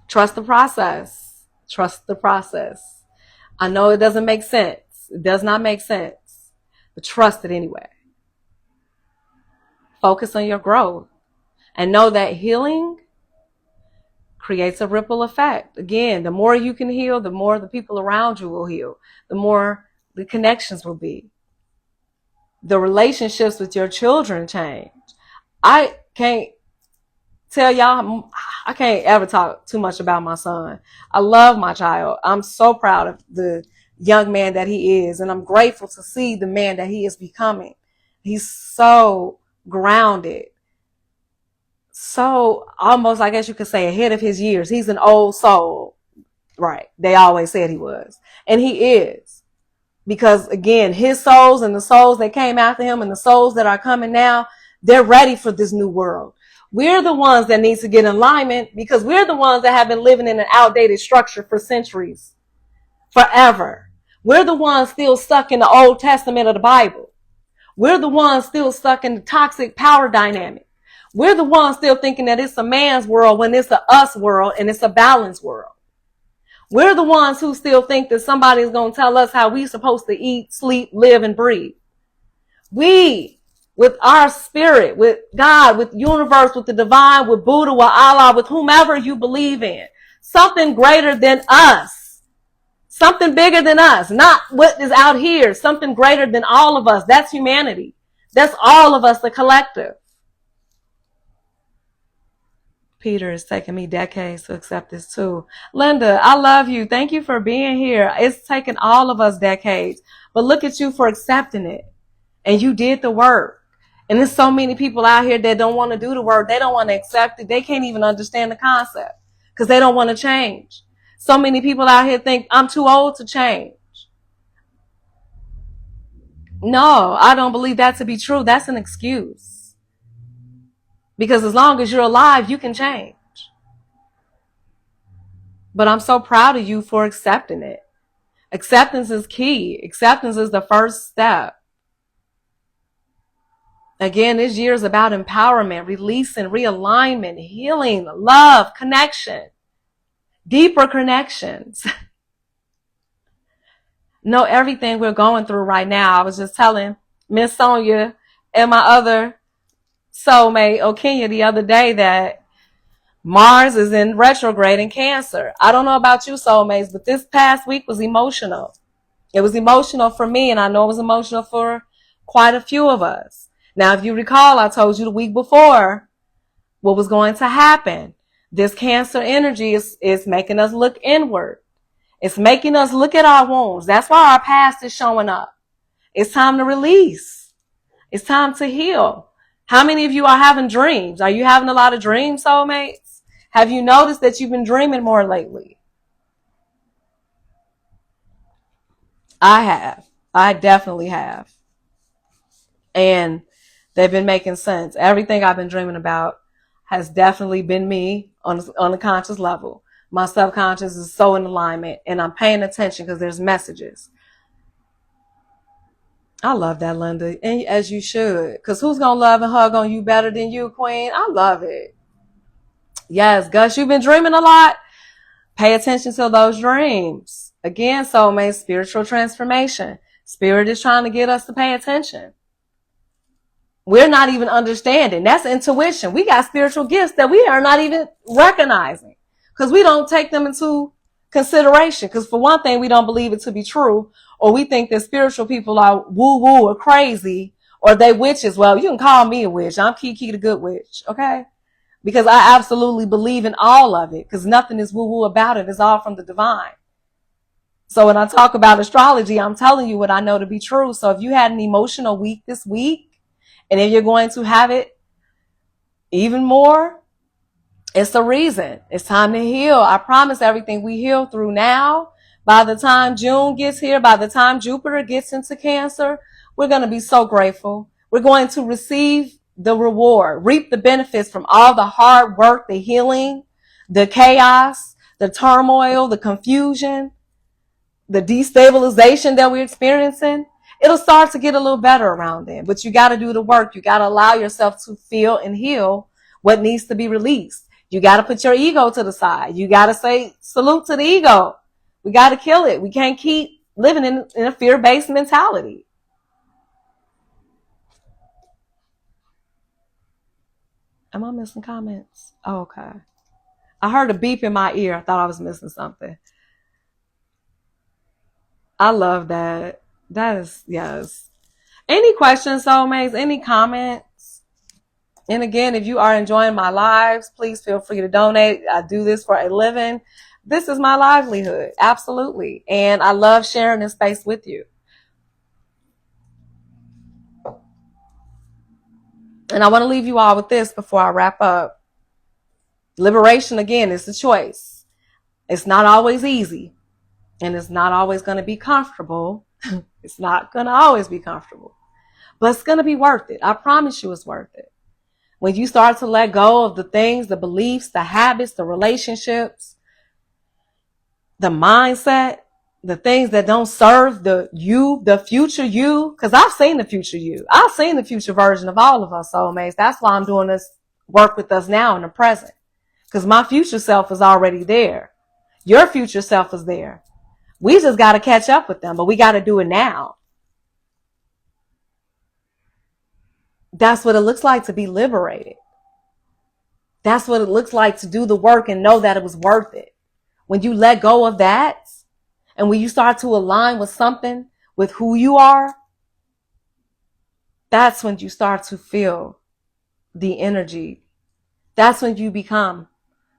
Trust the process. Trust the process. I know it doesn't make sense. It does not make sense, but trust it anyway. Focus on your growth and know that healing creates a ripple effect. Again, the more you can heal, the more the people around you will heal, the more the connections will be. The relationships with your children change. I can't tell y'all, I can't ever talk too much about my son. I love my child. I'm so proud of the young man that he is, and I'm grateful to see the man that he is becoming. He's so grounded, so almost, I guess you could say, ahead of his years. He's an old soul, right? They always said he was, and he is, because again, his souls and the souls that came after him and the souls that are coming now, they're ready for this new world. We're the ones that need to get in alignment, because we're the ones that have been living in an outdated structure for centuries, forever. We're the ones still stuck in the Old Testament of the Bible. We're the ones still stuck in the toxic power dynamic. We're the ones still thinking that it's a man's world when it's a us world and it's a balanced world. We're the ones who still think that somebody's going to tell us how we're supposed to eat, sleep, live, and breathe. We, with our spirit, with God, with universe, with the divine, with Buddha, with Allah, with whomever you believe in, something greater than us, something bigger than us, not what is out here, something greater than all of us. That's humanity. That's all of us, the collective. Peter, it's taken me decades to accept this too. Linda, I love you. Thank you for being here. It's taken all of us decades, but look at you for accepting it. And you did the work. And there's so many people out here that don't want to do the work. They don't want to accept it. They can't even understand the concept because they don't want to change. So many people out here think I'm too old to change. No, I don't believe that to be true. That's an excuse. Because as long as you're alive, you can change. But I'm so proud of you for accepting it. Acceptance is key. Acceptance is the first step. Again, this year is about empowerment, releasing, realignment, healing, love, connection, deeper connections. Know everything we're going through right now. I was just telling Miss Sonia and my other soulmate, Keana, the other day that Mars is in retrograde in Cancer. I don't know about you, soulmates, but this past week was emotional. It was emotional for me, and I know it was emotional for quite a few of us. Now, if you recall, I told you the week before what was going to happen. This Cancer energy is making us look inward. It's making us look at our wounds. That's why our past is showing up. It's time to release. It's time to heal. How many of you are having dreams? Are you having a lot of dreams, soulmates? Have you noticed that you've been dreaming more lately? I have. I definitely have. And they've been making sense. Everything I've been dreaming about has definitely been me on a conscious level. My subconscious is so in alignment, and I'm paying attention because there's messages. I love that, Linda, and as you should, because who's going to love and hug on you better than you, Queen? I love it. Yes, Gus, you've been dreaming a lot. Pay attention to those dreams. Again, soulmate, spiritual transformation. Spirit is trying to get us to pay attention. We're not even understanding. That's intuition. We got spiritual gifts that we are not even recognizing because we don't take them into consideration. Because for one thing, we don't believe it to be true, or we think that spiritual people are woo-woo or crazy, or they witches. Well, you can call me a witch. I'm Kiki the good witch, okay? because I absolutely believe in all of it, because nothing is woo-woo about it. It's all from the divine. So when I talk about astrology, I'm telling you what I know to be true. So if you had an emotional week this week, and if you're going to have it even more, it's a reason. It's time to heal. I promise everything we heal through now, by the time June gets here, by the time Jupiter gets into Cancer, we're going to be so grateful. We're going to receive the reward, reap the benefits from all the hard work, the healing, the chaos, the turmoil, the confusion, the destabilization that we're experiencing. It'll start to get a little better around then, but you got to do the work. You got to allow yourself to feel and heal what needs to be released. You got to put your ego to the side. You got to say salute to the ego. We got to kill it. We can't keep living in a fear-based mentality. Am I missing comments? Oh, okay. I heard a beep in my ear. I thought I was missing something. I love that. That is, yes. Any questions, soulmates? Any comments? And again, if you are enjoying my lives, please feel free to donate. I do this for a living. This is my livelihood. Absolutely. And I love sharing this space with you. And I want to leave you all with this before I wrap up. Liberation, again, is a choice. It's not always easy. And it's not always going to be comfortable. It's not going to always be comfortable. But it's going to be worth it. I promise you it's worth it. When you start to let go of the things, the beliefs, the habits, the relationships, the mindset, the things that don't serve the future you, because I've seen the future you. I've seen the future version of all of us, soulmates. That's why I'm doing this work with us now in the present, because my future self is already there. Your future self is there. We just got to catch up with them, but we got to do it now. That's what it looks like to be liberated. That's what it looks like to do the work and know that it was worth it. When you let go of that, and when you start to align with something, with who you are, that's when you start to feel the energy. That's when you become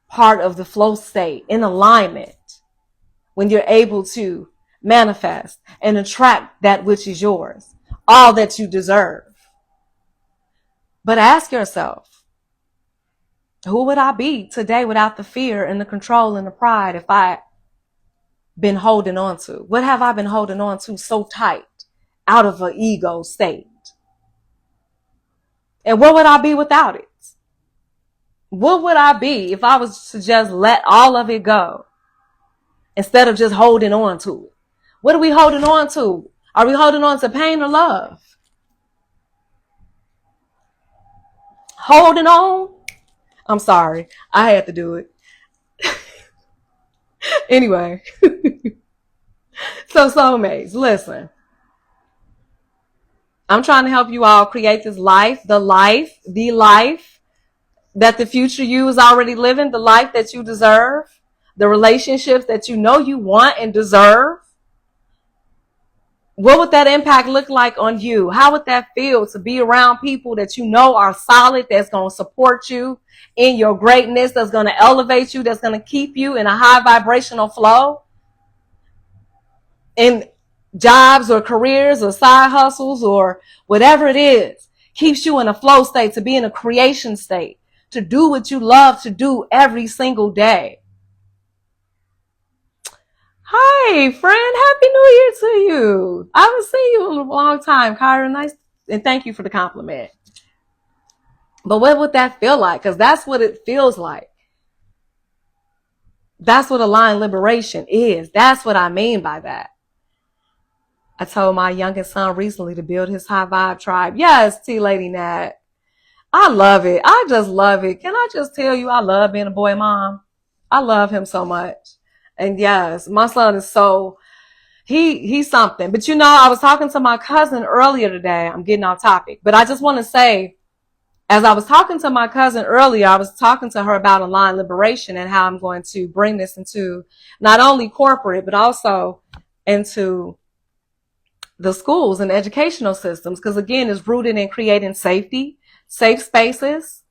part of the flow state, in alignment. When you're able to manifest and attract that which is yours, all that you deserve. But ask yourself, who would I be today without the fear and the control and the pride if I been holding on to? What have I been holding on to so tight out of an ego state? And where would I be without it? What would I be if I was to just let all of it go instead of just holding on to it? What are we holding on to? Are we holding on to pain or love? Holding on? I'm sorry. I had to do it. Anyway. So soulmates, listen. I'm trying to help you all create this life, the life that the future you is already living, the life that you deserve, the relationships that you know you want and deserve. What would that impact look like on you? How would that feel to be around people that you know are solid, that's going to support you in your greatness, that's going to elevate you, that's going to keep you in a high vibrational flow? In jobs or careers or side hustles or whatever it is, keeps you in a flow state, to be in a creation state, to do what you love to do every single day. Hi, friend. Happy New Year to you. I haven't seen you in a long time, Kyra. Nice. And thank you for the compliment. But what would that feel like? Because that's what it feels like. That's what aligned liberation is. That's what I mean by that. I told my youngest son recently to build his high vibe tribe. Yes, T Lady Nat. I love it. I just love it. Can I just tell you, I love being a boy mom. I love him so much. And yes, my son is so, he's something. But you know, I was talking to my cousin earlier today. I'm getting off topic. But I just want to say, as I was talking to my cousin earlier, I was talking to her about aligned liberation and how I'm going to bring this into not only corporate, but also into the schools and educational systems. Because again, it's rooted in creating safety, safe spaces,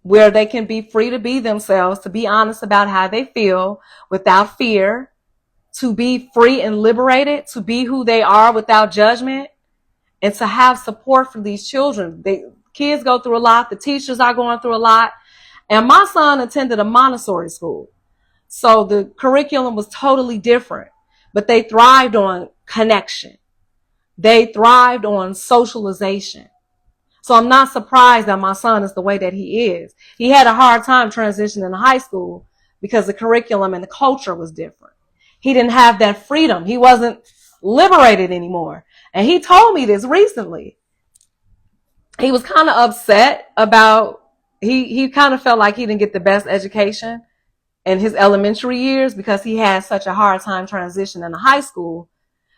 where they can be free to be themselves, to be honest about how they feel without fear, to be free and liberated, to be who they are without judgment, and to have support for these children. Kids go through a lot. The teachers are going through a lot. And my son attended a Montessori school. So the curriculum was totally different, but they thrived on connection. They thrived on socialization. So I'm not surprised that my son is the way that he is. He had a hard time transitioning to high school because the curriculum and the culture was different. He didn't have that freedom. He wasn't liberated anymore. And he told me this recently. He was kind of upset about, he kind of felt like he didn't get the best education in his elementary years because he had such a hard time transitioning to high school.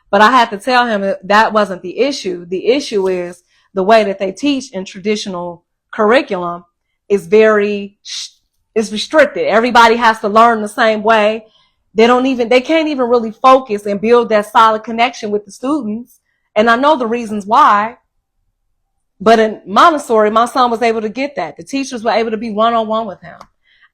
But I had to tell him that wasn't the issue. The issue is the way that they teach in traditional curriculum is is restricted. Everybody has to learn the same way. They can't even really focus and build that solid connection with the students. And I know the reasons why. But in Montessori, my son was able to get that. The teachers were able to be one-on-one with him.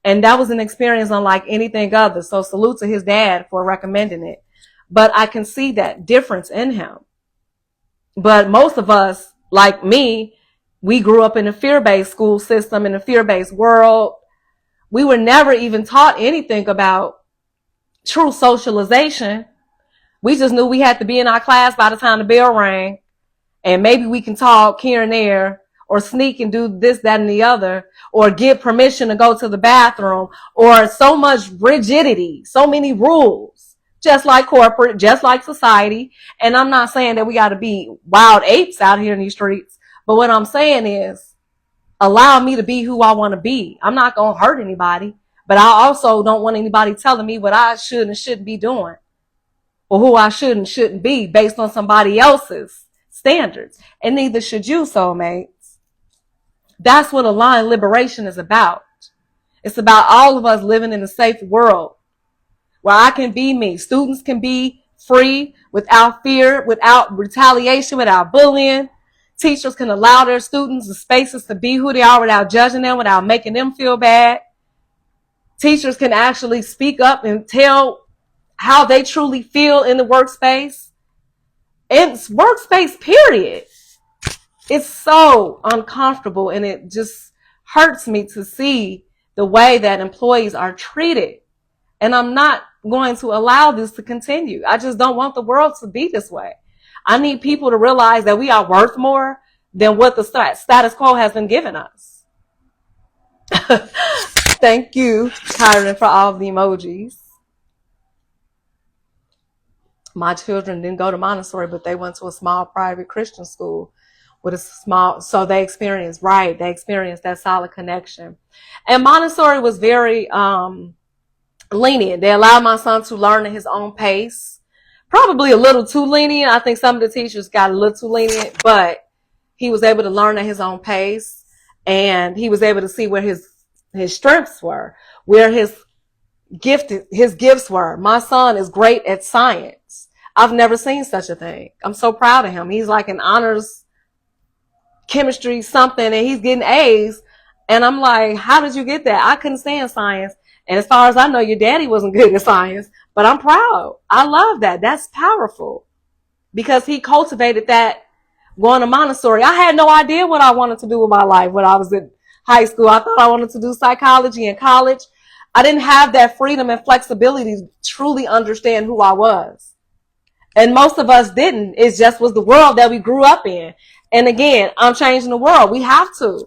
And that was an experience unlike anything other. So salute to his dad for recommending it. But I can see that difference in him. But most of us, like me, we grew up in a fear-based school system, in a fear-based world. We were never even taught anything about true socialization. We just knew we had to be in our class by the time the bell rang. And maybe we can talk here and there, or sneak and do this, that, and the other, or get permission to go to the bathroom, or so much rigidity, so many rules, just like corporate, just like society. And I'm not saying that we got to be wild apes out here in these streets, but what I'm saying is allow me to be who I want to be. I'm not going to hurt anybody, but I also don't want anybody telling me what I should and shouldn't be doing, or who I should and shouldn't be based on somebody else's standards. And neither should you, soulmates. That's what aligned liberation is about. It's about all of us living in a safe world where I can be me. Students can be free without fear, without retaliation, without bullying. Teachers can allow their students the spaces to be who they are without judging them, without making them feel bad. Teachers can actually speak up and tell how they truly feel in the workspace. It's workspace, period. It's so uncomfortable, and it just hurts me to see the way that employees are treated. And I'm not going to allow this to continue. I just don't want the world to be this way. I need people to realize that we are worth more than what the status quo has been giving us. Thank you, Kyron, for all the emojis. My children didn't go to Montessori, but they went to a small private Christian school with so they experienced that solid connection. And Montessori was very lenient. They allowed my son to learn at his own pace. Probably a little too lenient. I think some of the teachers got a little too lenient, but he was able to learn at his own pace, and he was able to see where his strengths were, where his gifts were. My son is great at science. I've never seen such a thing. I'm so proud of him. He's like an honors chemistry something, and he's getting A's. And I'm like, how did you get that? I couldn't stand science. And as far as I know, your daddy wasn't good at science, but I'm proud. I love that. That's powerful because he cultivated that going to Montessori. I had no idea what I wanted to do with my life when I was in high school. I thought I wanted to do psychology in college. I didn't have that freedom and flexibility to truly understand who I was. And most of us didn't. It just was the world that we grew up in. And again, I'm changing the world. We have to.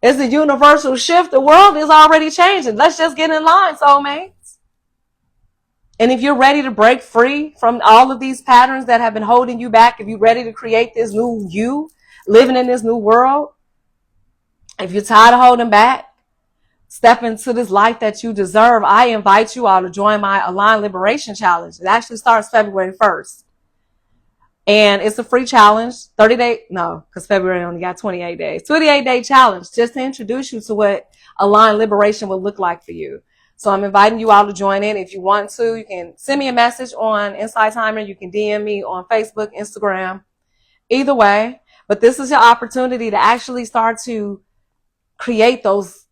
It's a universal shift. The world is already changing. Let's just get in line, soulmates. And if you're ready to break free from all of these patterns that have been holding you back, if you're ready to create this new you, living in this new world, if you're tired of holding back, step into this life that you deserve, I invite you all to join my Align Liberation Challenge. It actually starts February 1st. And it's a free challenge, 30-day, no, because February only got 28 days. 28-day challenge just to introduce you to what Align Liberation will look like for you. So I'm inviting you all to join in. If you want to, you can send me a message on Inside Timer. You can DM me on Facebook, Instagram, either way. But this is your opportunity to actually start to create those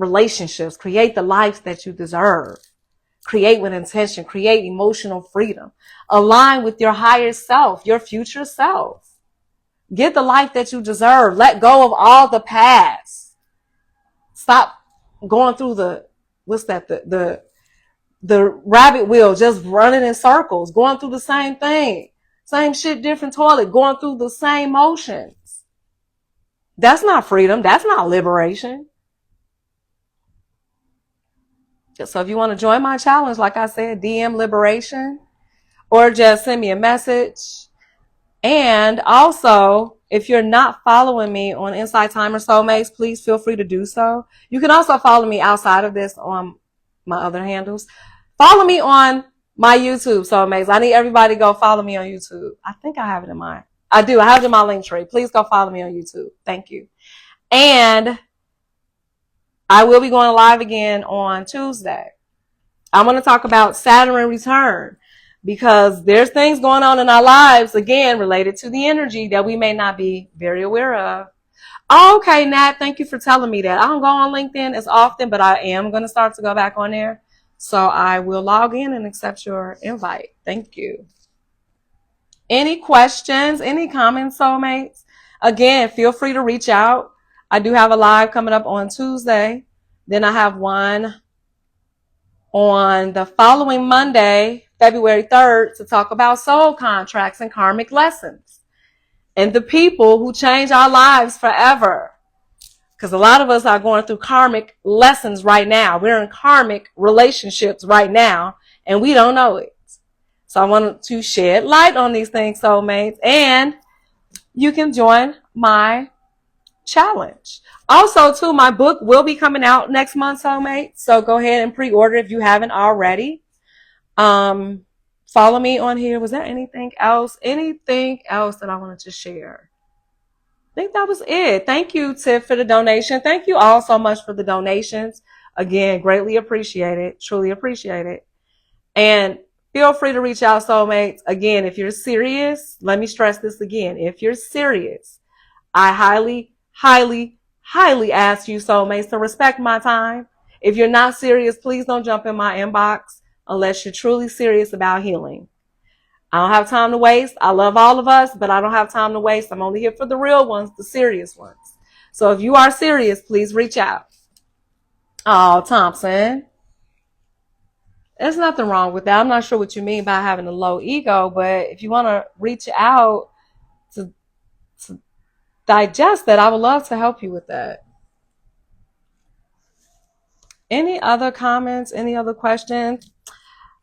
relationships. Create the life that you deserve. Create with intention. Create emotional freedom. Align with your higher self, your future self. Get the life that you deserve. Let go of all the past. Stop going through the rabbit wheel, just running in circles, going through the same thing. Same shit, different toilet, going through the same motions. That's not freedom. That's not liberation. So if you want to join my challenge, like I said, DM liberation, or just send me a message. And also, if you're not following me on Inside Timer Soulmates, please feel free to do so. You can also follow me outside of this on my other handles. Follow me on my YouTube, Soulmates. I need everybody to go follow me on YouTube. I think I have it in my, I do. I have it in my link tree. Please go follow me on YouTube. Thank you. And I will be going live again on Tuesday. I'm going to talk about Saturn return, because there's things going on in our lives, again, related to the energy that we may not be very aware of. Okay, Nat, thank you for telling me that. I don't go on LinkedIn as often, but I am going to start to go back on there. So I will log in and accept your invite. Thank you. Any questions, any comments, Soulmates? Again, feel free to reach out. I do have a live coming up on Tuesday. Then I have one on the following Monday, February 3rd, to talk about soul contracts and karmic lessons and the people who change our lives forever. Because a lot of us are going through karmic lessons right now. We're in karmic relationships right now, and we don't know it. So I wanted to shed light on these things, Soulmates, and you can join my challenge. Also, too, my book will be coming out next month, Soulmates. So go ahead and pre-order if you haven't already. Follow me on here. Was there anything else? Anything else that I wanted to share? I think that was it. Thank you, Tiff, for the donation. Thank you all so much for the donations. Again, greatly appreciate it. Truly appreciate it. And feel free to reach out, Soulmates. Again, if you're serious, let me stress this again. If you're serious, I highly, highly, highly ask you, Soulmates, to respect my time. If you're not serious, please don't jump in my inbox unless you're truly serious about healing. I don't have time to waste. I love all of us, but I don't have time to waste. I'm only here for the real ones, the serious ones. So if you are serious, please reach out. Oh, Thompson. There's nothing wrong with that. I'm not sure what you mean by having a low ego, but if you want to reach out to digest that, I would love to help you with that. Any other comments? Any other questions?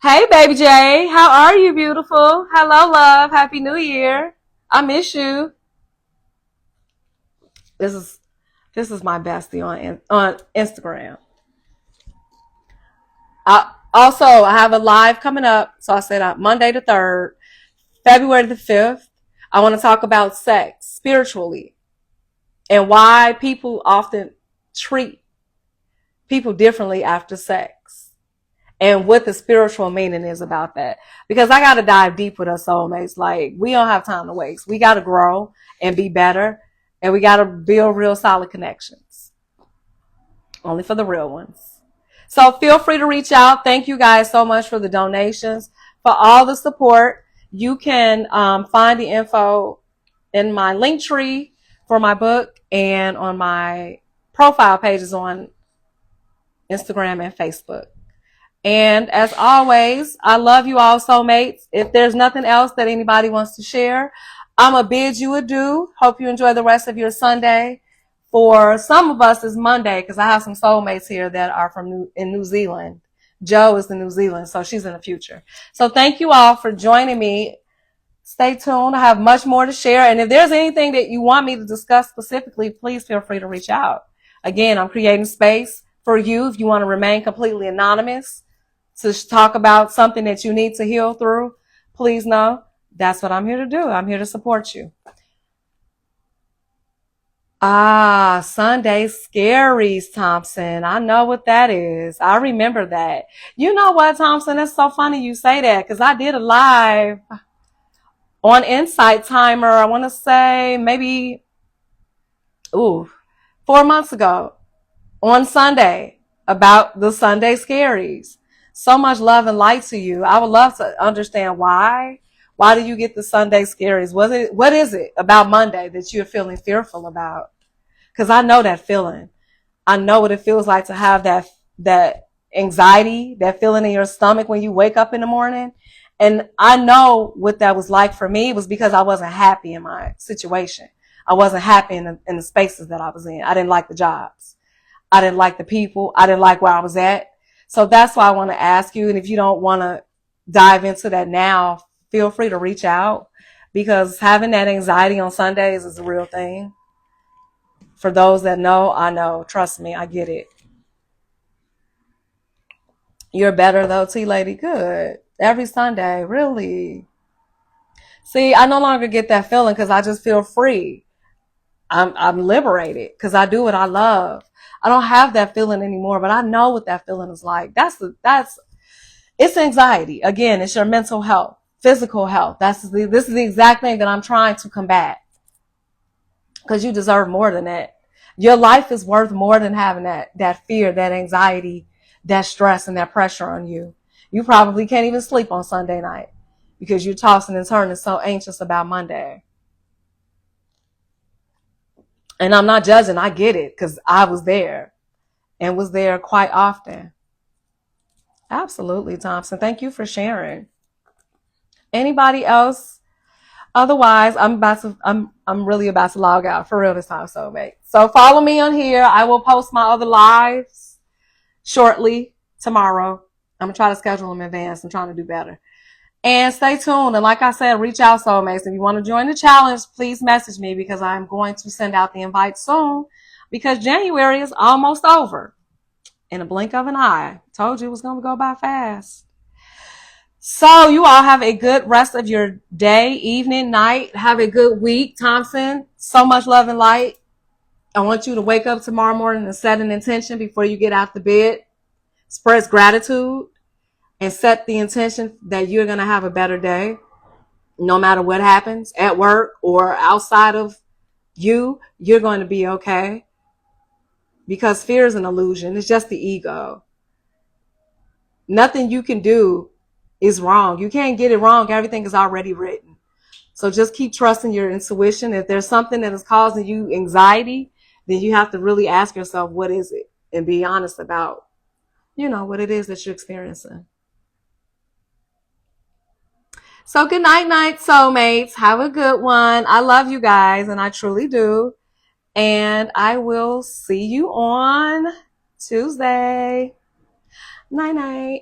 Hey, baby J, how are you, beautiful? Hello, love. Happy New Year. I miss you. This is my bestie on Instagram. I have a live coming up. So I said Monday the 3rd, February the 5th. I want to talk about sex spiritually and why people often treat people differently after sex, and what the spiritual meaning is about that. Because I got to dive deep with us, Soulmates. Like, we don't have time to waste. We got to grow and be better, and we got to build real solid connections. Only for the real ones. So feel free to reach out. Thank you guys so much for the donations, for all the support. You can find the info in my link tree for my book and on my profile pages on Instagram and Facebook. And as always, I love you all, Soulmates. If there's nothing else that anybody wants to share, I'm going to bid you adieu. Hope you enjoy the rest of your Sunday. For some of us, it's Monday, because I have some soulmates here that are in New Zealand. Jo is in New Zealand, so she's in the future. So thank you all for joining me. Stay tuned. I have much more to share. And if there's anything that you want me to discuss specifically, please feel free to reach out. Again, I'm creating space for you if you want to remain completely anonymous to talk about something that you need to heal through. Please know that's what I'm here to do. I'm here to support you. Sunday Scaries, Thompson. I know what that is. I remember that. You know what, Thompson? That's so funny you say that, because I did a live on Insight Timer, I want to say maybe 4 months ago. on Sunday about the Sunday scaries. So much love and light to you. I would love to understand why. Why do you get the Sunday scaries? What is it about Monday that you're feeling fearful about? Because I know that feeling. I know what it feels like to have that anxiety, that feeling in your stomach when you wake up in the morning. And I know what that was like for me. It was because I wasn't happy in my situation. I wasn't happy in the spaces that I was in. I didn't like the jobs. I didn't like the people. I didn't like where I was at. So that's why I want to ask you. And if you don't want to dive into that now, feel free to reach out, because having that anxiety on Sundays is a real thing. For those that know, I know. Trust me, I get it. You're better though, T Lady. Good. Every Sunday, really. See, I no longer get that feeling because I just feel free. I'm liberated because I do what I love. I don't have that feeling anymore, but I know what that feeling is like. That's it's anxiety. Again, it's your mental health, physical health. This is the exact thing that I'm trying to combat, because you deserve more than that. Your life is worth more than having that fear, that anxiety, that stress, and that pressure on you. You probably can't even sleep on Sunday night because you're tossing and turning so anxious about Monday. And I'm not judging. I get it because I was there and was there quite often. Absolutely, Thompson. Thank you for sharing. Anybody else? Otherwise, I'm really about to log out for real this time, soulmate. So follow me on here. I will post my other lives shortly tomorrow. I'm gonna try to schedule them in advance. I'm trying to do better. And stay tuned. And like I said, reach out, soulmates. If you want to join the challenge, please message me, because I'm going to send out the invite soon, because January is almost over. In a blink of an eye. Told you it was going to go by fast. So you all have a good rest of your day, evening, night. Have a good week, Thompson. So much love and light. I want you to wake up tomorrow morning and set an intention before you get out the bed. Express gratitude and set the intention that you're going to have a better day, no matter what happens at work or outside of you. You're going to be okay, because fear is an illusion. It's just the ego. Nothing you can do is wrong. You can't get it wrong. Everything is already written. So just keep trusting your intuition. If there's something that is causing you anxiety, then you have to really ask yourself, what is it? And be honest about, what it is that you're experiencing. So good night, soulmates. Have a good one. I love you guys, and I truly do. And I will see you on Tuesday. Night.